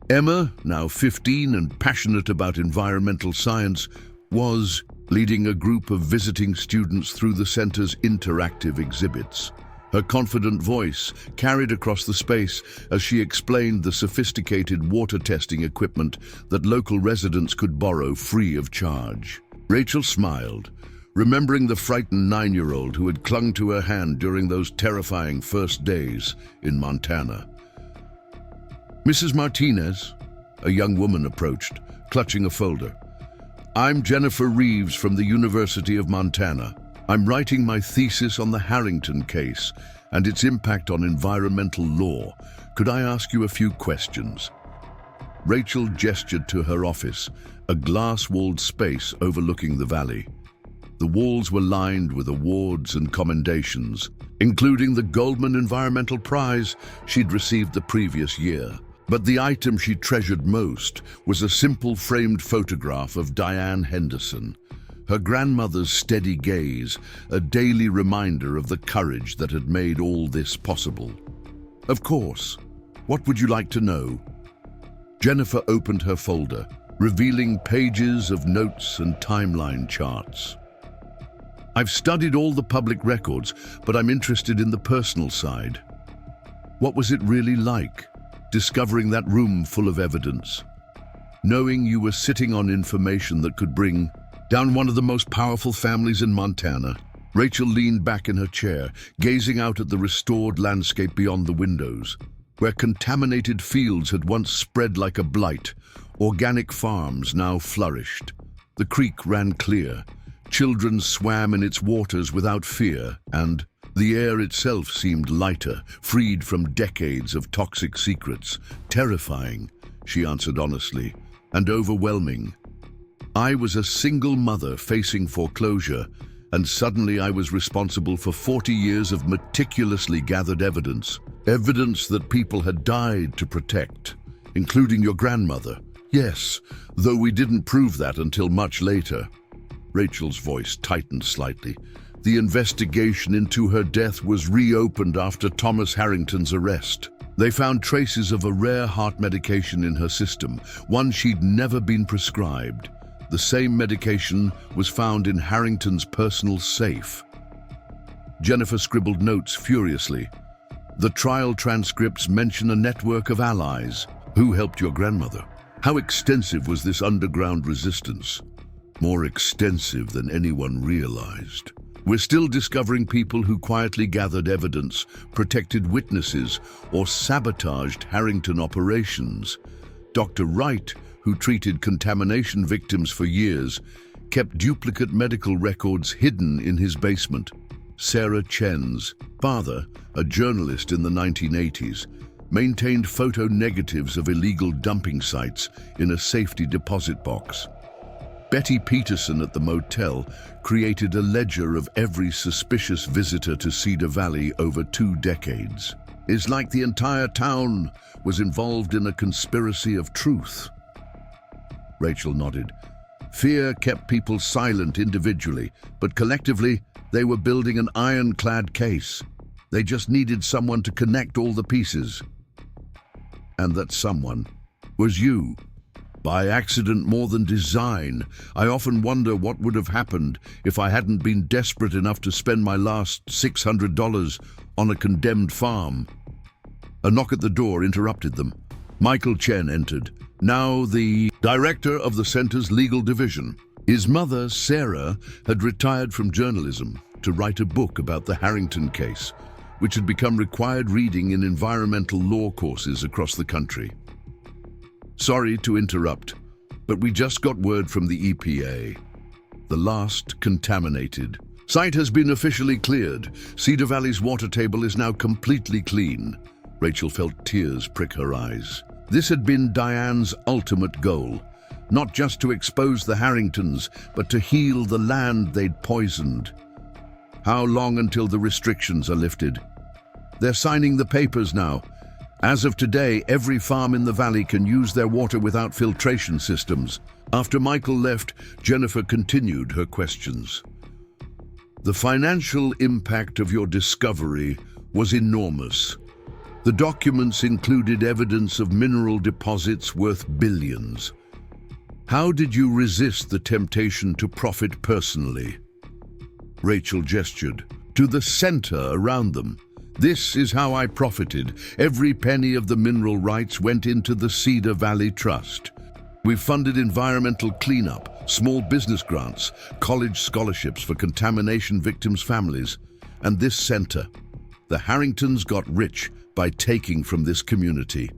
[SPEAKER 1] Emma, now 15 and passionate about environmental science, was leading a group of visiting students through the center's interactive exhibits. Her confident voice carried across the space as she explained the sophisticated water testing equipment that local residents could borrow free of charge. Rachel smiled, remembering the frightened 9-year-old who had clung to her hand during those terrifying first days in Montana. "Mrs. Martinez," a young woman approached, clutching a folder. "I'm Jennifer Reeves from the University of Montana. I'm writing my thesis on the Harrington case and its impact on environmental law. Could I ask you a few questions?" Rachel gestured to her office, a glass-walled space overlooking the valley. The walls were lined with awards and commendations, including the Goldman Environmental Prize she'd received the previous year. But the item she treasured most was a simple framed photograph of Diane Henderson, her grandmother's steady gaze, a daily reminder of the courage that had made all this possible. "Of course. What would you like to know?" Jennifer opened her folder, revealing pages of notes and timeline charts. "I've studied all the public records, but I'm interested in the personal side. What was it really like, discovering that room full of evidence? Knowing you were sitting on information that could bring down one of the most powerful families in Montana?" Rachel leaned back in her chair, gazing out at the restored landscape beyond the windows. Where contaminated fields had once spread like a blight, organic farms now flourished. The creek ran clear. Children swam in its waters without fear, and The air itself seemed lighter, freed from decades of toxic secrets. Terrifying, she answered honestly, and overwhelming. I was a single mother facing foreclosure, and suddenly I was responsible for 40 years of meticulously gathered evidence. Evidence that people had died to protect, including your grandmother. Yes, though we didn't prove that until much later. Rachel's voice tightened slightly. The investigation into her death was reopened after Thomas Harrington's arrest. They found traces of a rare heart medication in her system, one she'd never been prescribed. The same medication was found in Harrington's personal safe. Jennifer scribbled notes furiously. The trial transcripts mention a network of allies. Who helped your grandmother? How extensive was this underground resistance? More extensive than anyone realized. We're still discovering people who quietly gathered evidence, protected witnesses, or sabotaged Harrington operations. Dr. Wright, who treated contamination victims for years, kept duplicate medical records hidden in his basement. Sarah Chen's father, a journalist in the 1980s, maintained photo negatives of illegal dumping sites in a safety deposit box. Betty Peterson at the motel created a ledger of every suspicious visitor to Cedar Valley over 2 decades. It's like the entire town was involved in a conspiracy of truth. Rachel nodded. Fear kept people silent individually, but collectively, they were building an ironclad case. They just needed someone to connect all the pieces. And that someone was you. By accident more than design. I often wonder what would have happened if I hadn't been desperate enough to spend my last $600 on a condemned farm. A knock at the door interrupted them. Michael Chen entered, now the director of the center's legal division. His mother, Sarah, had retired from journalism to write a book about the Harrington case, which had become required reading in environmental law courses across the country. Sorry to interrupt, but we just got word from the EPA. The last contaminated. Site has been officially cleared. Cedar Valley's water table is now completely clean. Rachel felt tears prick her eyes. This had been Diane's ultimate goal. Not just to expose the Harringtons, but to heal the land they'd poisoned. How long until the restrictions are lifted? They're signing the papers now. As of today, every farm in the valley can use their water without filtration systems. After Michael left, Jennifer continued her questions. The financial impact of your discovery was enormous. The documents included evidence of mineral deposits worth billions. How did you resist the temptation to profit personally? Rachel gestured to the center around them. This is how I profited. Every penny of the mineral rights went into the Cedar Valley Trust. We've funded environmental cleanup, small business grants, college scholarships for contamination victims' families. And this center, the Harringtons got rich by taking from this community.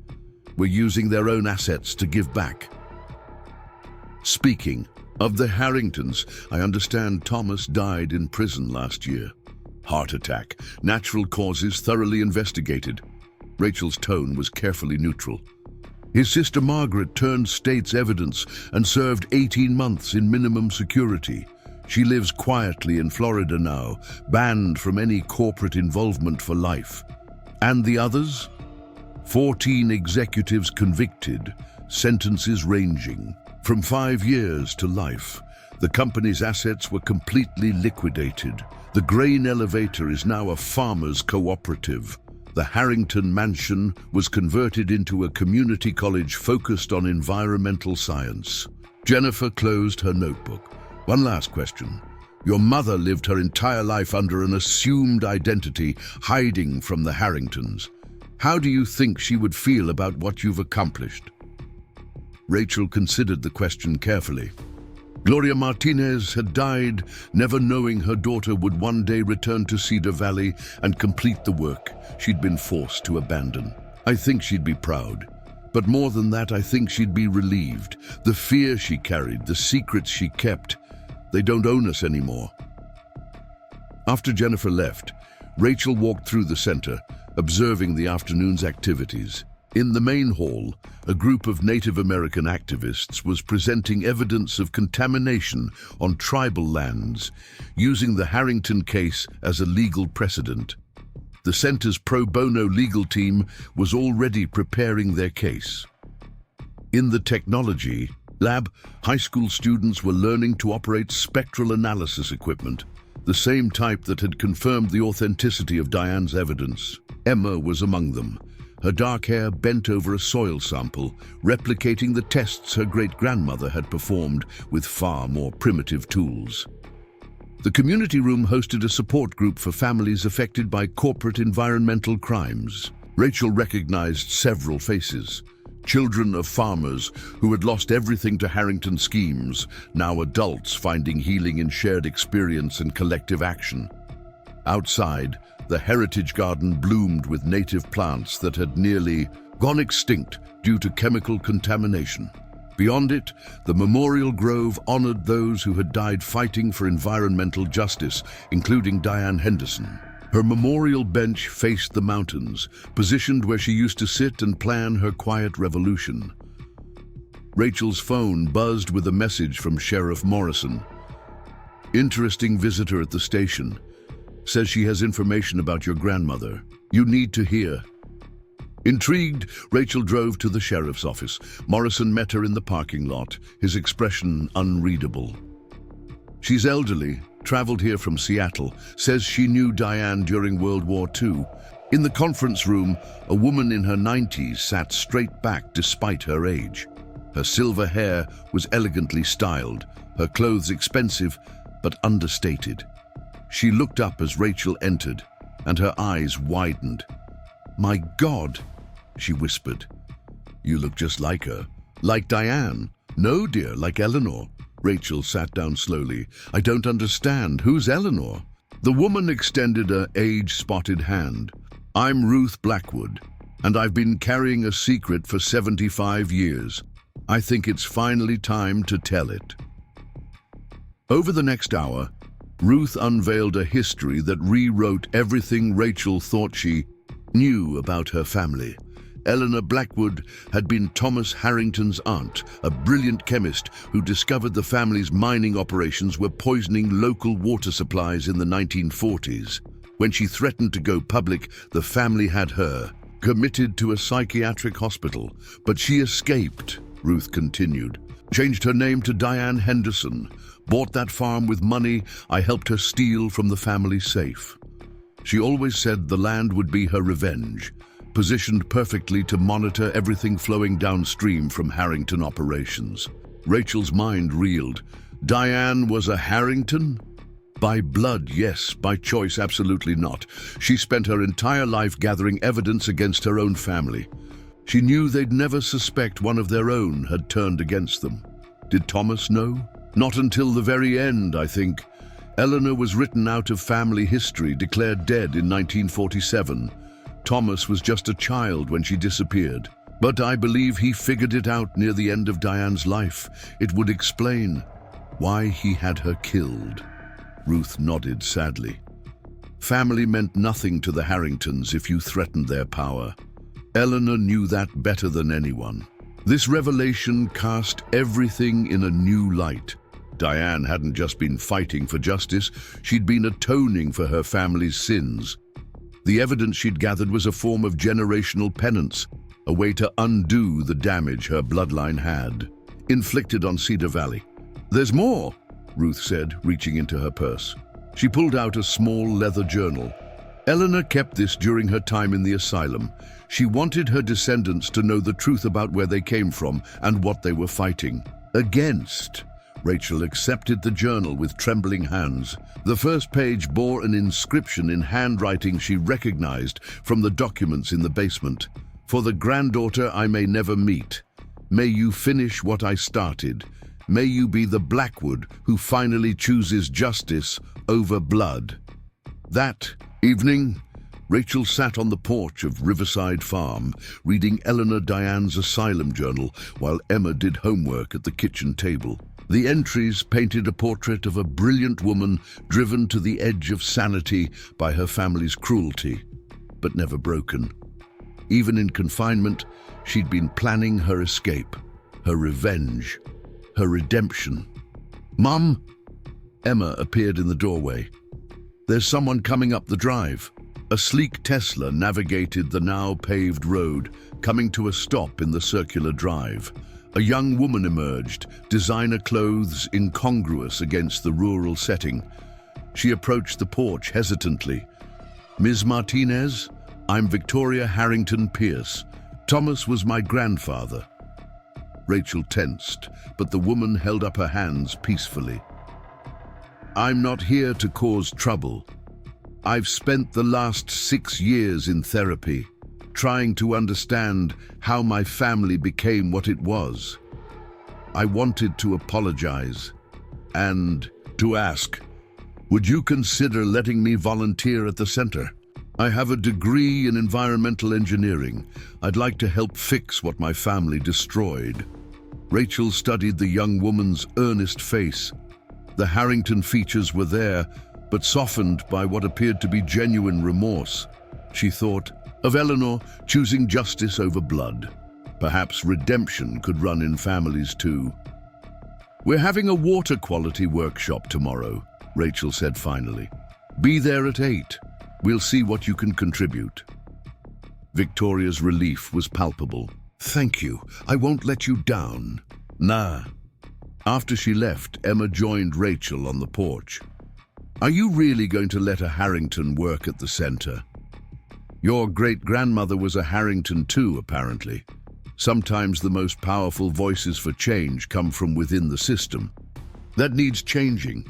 [SPEAKER 1] We're using their own assets to give back. Speaking of the Harringtons, I understand Thomas died in prison last year. Heart attack, natural causes thoroughly investigated. Rachel's tone was carefully neutral. His sister Margaret turned state's evidence and served 18 months in minimum security. She lives quietly in Florida now, banned from any corporate involvement for life. And the others? 14 executives convicted, sentences ranging from 5 years to life. The company's assets were completely liquidated. The grain elevator is now a farmers' cooperative. The Harrington mansion was converted into a community college focused on environmental science. Jennifer closed her notebook. One last question. Your mother lived her entire life under an assumed identity, hiding from the Harringtons. How do you think she would feel about what you've accomplished? Rachel considered the question carefully. Gloria Martinez had died, never knowing her daughter would one day return to Cedar Valley and complete the work she'd been forced to abandon. I think she'd be proud. But more than that, I think she'd be relieved. The fear she carried, the secrets she kept, they don't own us anymore. After Jennifer left, Rachel walked through the center, observing the afternoon's activities. In the main hall, a group of Native American activists was presenting evidence of contamination on tribal lands, using the Harrington case as a legal precedent. The center's pro bono legal team was already preparing their case. In the technology lab, high school students were learning to operate spectral analysis equipment, the same type that had confirmed the authenticity of Diane's evidence. Emma was among them, her dark hair bent over a soil sample, replicating the tests her great-grandmother had performed with far more primitive tools. The community room hosted a support group for families affected by corporate environmental crimes. Rachel recognized several faces. Children of farmers who had lost everything to Harrington schemes, now adults finding healing in shared experience and collective action. Outside, the heritage garden bloomed with native plants that had nearly gone extinct due to chemical contamination. Beyond it, the memorial grove honored those who had died fighting for environmental justice, including Diane Henderson. Her memorial bench faced the mountains, positioned where she used to sit and plan her quiet revolution. Rachel's phone buzzed with a message from Sheriff Morrison. "Interesting visitor at the station. Says she has information about your grandmother. You need to hear." Intrigued, Rachel drove to the sheriff's office. Morrison met her in the parking lot, his expression unreadable. "She's elderly, traveled here from Seattle, says she knew Diane during World War II. In the conference room, a woman in her 90s sat straight back despite her age. Her silver hair was elegantly styled, her clothes expensive but understated. She looked up as Rachel entered, and her eyes widened. "My God," she whispered. "You look just like her." "Like Diane?" "No, dear, like Eleanor." Rachel sat down slowly. "I don't understand. Who's Eleanor?" The woman extended an age-spotted hand. "I'm Ruth Blackwood, and I've been carrying a secret for 75 years. I think it's finally time to tell it." Over the next hour, Ruth unveiled a history that rewrote everything Rachel thought she knew about her family. Eleanor Blackwood had been Thomas Harrington's aunt, a brilliant chemist who discovered the family's mining operations were poisoning local water supplies in the 1940s. When she threatened to go public, the family had her committed to a psychiatric hospital. But she escaped, Ruth continued. Changed her name to Diane Henderson. Bought that farm with money I helped her steal from the family safe. She always said the land would be her revenge, positioned perfectly to monitor everything flowing downstream from Harrington operations. Rachel's mind reeled. Diane was a Harrington? By blood, yes. By choice, absolutely not. She spent her entire life gathering evidence against her own family. She knew they'd never suspect one of their own had turned against them. Did Thomas know? Not until the very end, I think. Eleanor was written out of family history, declared dead in 1947. Thomas was just a child when she disappeared. But I believe he figured it out near the end of Diane's life. It would explain why he had her killed. Ruth nodded sadly. Family meant nothing to the Harringtons if you threatened their power. Eleanor knew that better than anyone. This revelation cast everything in a new light. Diane hadn't just been fighting for justice, she'd been atoning for her family's sins. The evidence she'd gathered was a form of generational penance, a way to undo the damage her bloodline had inflicted on Cedar Valley. "There's more," Ruth said, reaching into her purse. She pulled out a small leather journal. Eleanor kept this during her time in the asylum. She wanted her descendants to know the truth about where they came from and what they were fighting against. Rachel accepted the journal with trembling hands. The first page bore an inscription in handwriting she recognized from the documents in the basement. "For the granddaughter I may never meet. May you finish what I started. May you be the Blackwood who finally chooses justice over blood." That evening, Rachel sat on the porch of Riverside Farm, reading Eleanor Diane's asylum journal while Emma did homework at the kitchen table. The entries painted a portrait of a brilliant woman driven to the edge of sanity by her family's cruelty, but never broken. Even in confinement, she'd been planning her escape, her revenge, her redemption. "Mum!" Emma appeared in the doorway. "There's someone coming up the drive." A sleek Tesla navigated the now paved road, coming to a stop in the circular drive. A young woman emerged, designer clothes incongruous against the rural setting. She approached the porch hesitantly. "Ms. Martinez, I'm Victoria Harrington Pierce. Thomas was my grandfather." Rachel tensed, but the woman held up her hands peacefully. "I'm not here to cause trouble. I've spent the last 6 years in therapy, trying to understand how my family became what it was. I wanted to apologize and to ask, would you consider letting me volunteer at the center? I have a degree in environmental engineering. I'd like to help fix what my family destroyed." Rachel studied the young woman's earnest face. The Harrington features were there, but softened by what appeared to be genuine remorse. She thought of Eleanor choosing justice over blood. Perhaps redemption could run in families too. "We're having a water quality workshop tomorrow," Rachel said finally. "Be there at 8. We'll see what you can contribute." Victoria's relief was palpable. "Thank you. I won't let you down." "Nah." After she left, Emma joined Rachel on the porch. "Are you really going to let a Harrington work at the center? Your great-grandmother was a Harrington too, apparently. Sometimes the most powerful voices for change come from within the system. That needs changing."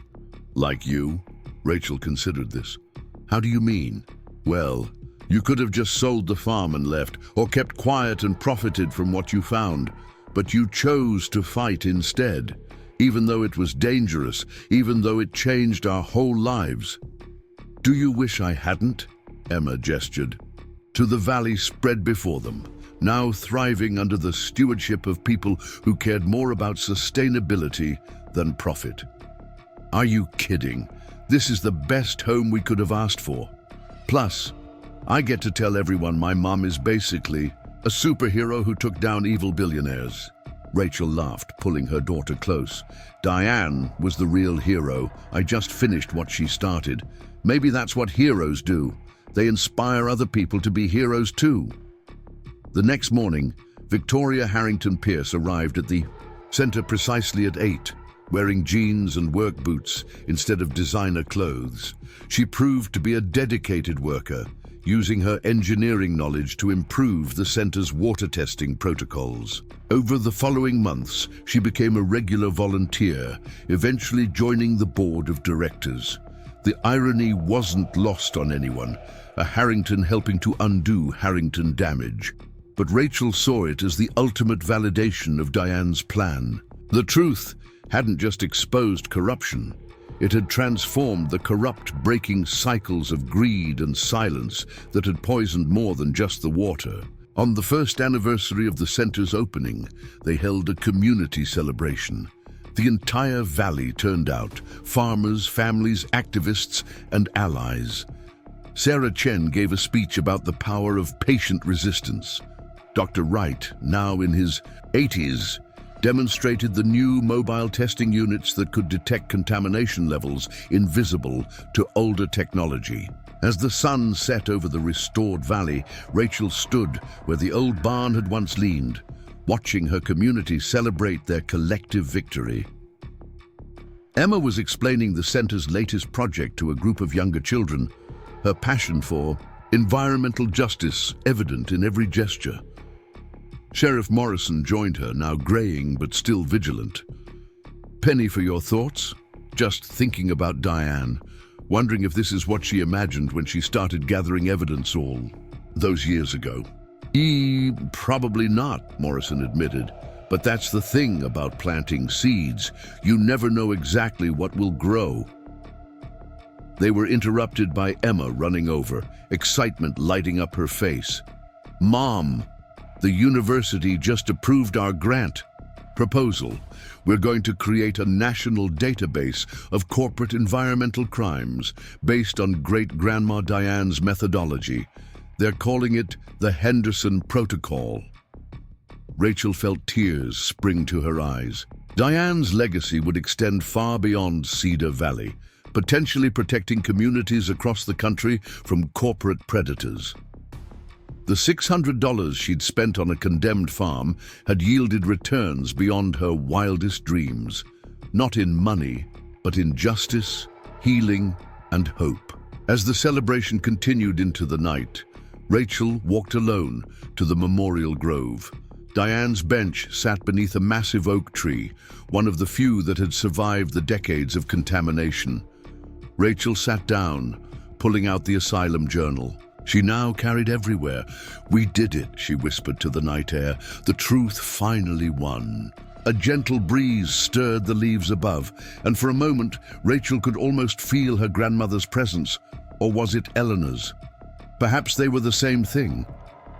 [SPEAKER 1] "Like you?" Rachel considered this. "How do you mean?" "Well, you could have just sold the farm and left, or kept quiet and profited from what you found. But you chose to fight instead, even though it was dangerous, even though it changed our whole lives." "Do you wish I hadn't?" Emma gestured. To the valley spread before them, now thriving under the stewardship of people who cared more about sustainability than profit. "Are you kidding? This is the best home we could have asked for. Plus, I get to tell everyone my mom is basically a superhero who took down evil billionaires." Rachel laughed, pulling her daughter close. "Diane was the real hero. I just finished what she started. Maybe that's what heroes do. They inspire other people to be heroes too." The next morning, Victoria Harrington Pierce arrived at the center precisely at 8, wearing jeans and work boots instead of designer clothes. She proved to be a dedicated worker, using her engineering knowledge to improve the center's water testing protocols. Over the following months, she became a regular volunteer, eventually joining the board of directors. The irony wasn't lost on anyone, a Harrington helping to undo Harrington damage. But Rachel saw it as the ultimate validation of Diane's plan. The truth hadn't just exposed corruption. It had transformed the corrupt, breaking cycles of greed and silence that had poisoned more than just the water. On the first anniversary of the center's opening, they held a community celebration. The entire valley turned out, farmers, families, activists, and allies. Sarah Chen gave a speech about the power of patient resistance. Dr. Wright, now in his 80s, demonstrated the new mobile testing units that could detect contamination levels invisible to older technology. As the sun set over the restored valley, Rachel stood where the old barn had once leaned, watching her community celebrate their collective victory. Emma was explaining the center's latest project to a group of younger children, her passion for environmental justice evident in every gesture. Sheriff Morrison joined her, now graying but still vigilant. "Penny, for your thoughts?" "Just thinking about Diane, wondering if this is what she imagined when she started gathering evidence all those years ago." Probably not," Morrison admitted. "But that's the thing about planting seeds. You never know exactly what will grow." They were interrupted by Emma running over, excitement lighting up her face. "Mom, the university just approved our grant." Proposal: we're going to create a national database of corporate environmental crimes based on great-grandma Diane's methodology. They're calling it the Henderson Protocol. Rachel felt tears spring to her eyes. Diane's legacy would extend far beyond Cedar Valley, potentially protecting communities across the country from corporate predators. The $600 she'd spent on a condemned farm had yielded returns beyond her wildest dreams, not in money, but in justice, healing, and hope. As the celebration continued into the night, Rachel walked alone to the memorial grove. Diane's bench sat beneath a massive oak tree, one of the few that had survived the decades of contamination. Rachel sat down, pulling out the asylum journal. She now carried everywhere. "We did it," she whispered to the night air. "The truth finally won." A gentle breeze stirred the leaves above, and for a moment, Rachel could almost feel her grandmother's presence. Or was it Eleanor's? Perhaps they were the same thing.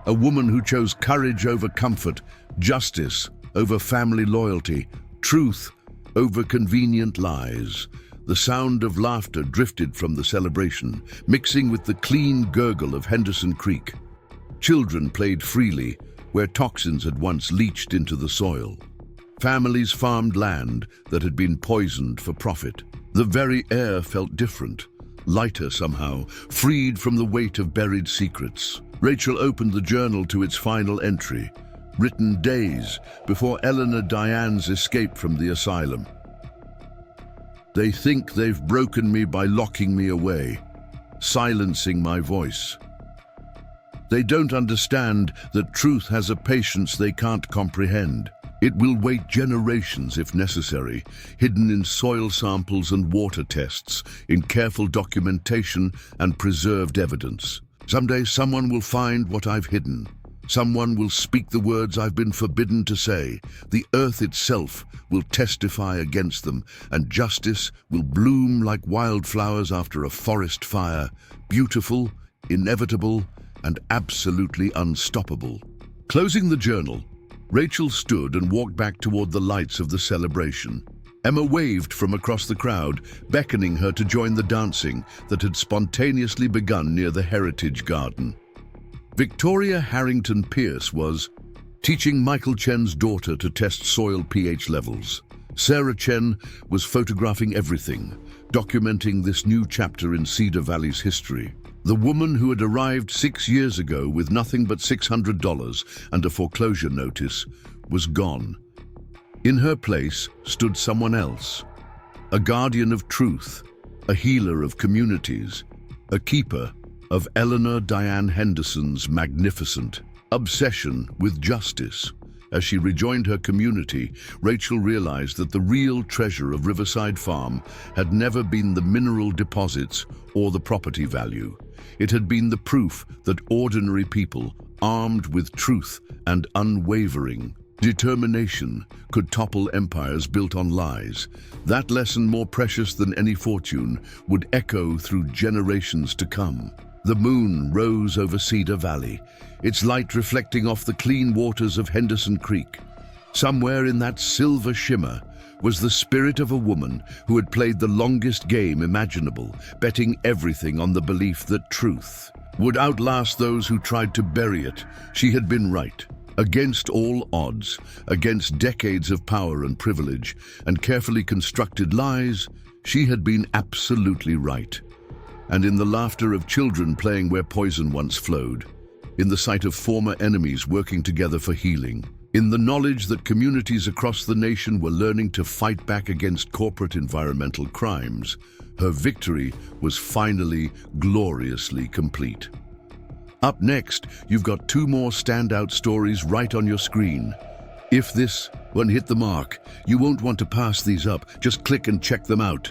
[SPEAKER 1] A woman who chose courage over comfort, justice over family loyalty, truth over convenient lies. The sound of laughter drifted from the celebration, mixing with the clean gurgle of Henderson Creek. Children played freely where toxins had once leached into the soil. Families farmed land that had been poisoned for profit. The very air felt different, lighter somehow, freed from the weight of buried secrets. Rachel opened the journal to its final entry, written days before Eleanor Diane's escape from the asylum. "They think they've broken me by locking me away, silencing my voice. They don't understand that truth has a patience they can't comprehend. It will wait generations if necessary, hidden in soil samples and water tests, in careful documentation and preserved evidence. Someday someone will find what I've hidden. Someone will speak the words I've been forbidden to say. The earth itself will testify against them, and justice will bloom like wildflowers after a forest fire, beautiful, inevitable, and absolutely unstoppable." Closing the journal, Rachel stood and walked back toward the lights of the celebration. Emma waved from across the crowd, beckoning her to join the dancing that had spontaneously begun near the Heritage Garden. Victoria Harrington Pierce was teaching Michael Chen's daughter to test soil pH levels. Sarah Chen was photographing everything, documenting this new chapter in Cedar Valley's history. The woman who had arrived 6 years ago with nothing but $600 and a foreclosure notice was gone. In her place stood someone else, a guardian of truth, a healer of communities, a keeper of Eleanor Diane Henderson's magnificent obsession with justice. As she rejoined her community, Rachel realized that the real treasure of Riverside Farm had never been the mineral deposits or the property value. It had been the proof that ordinary people, armed with truth and unwavering determination, could topple empires built on lies. That lesson, more precious than any fortune, would echo through generations to come. The moon rose over Cedar Valley, its light reflecting off the clean waters of Henderson Creek. Somewhere in that silver shimmer was the spirit of a woman who had played the longest game imaginable, betting everything on the belief that truth would outlast those who tried to bury it. She had been right. Against all odds, against decades of power and privilege, and carefully constructed lies, she had been absolutely right. And in the laughter of children playing where poison once flowed, in the sight of former enemies working together for healing, in the knowledge that communities across the nation were learning to fight back against corporate environmental crimes, her victory was finally gloriously complete. Up next, you've got 2 more standout stories right on your screen. If this one hit the mark, you won't want to pass these up. Just click and check them out.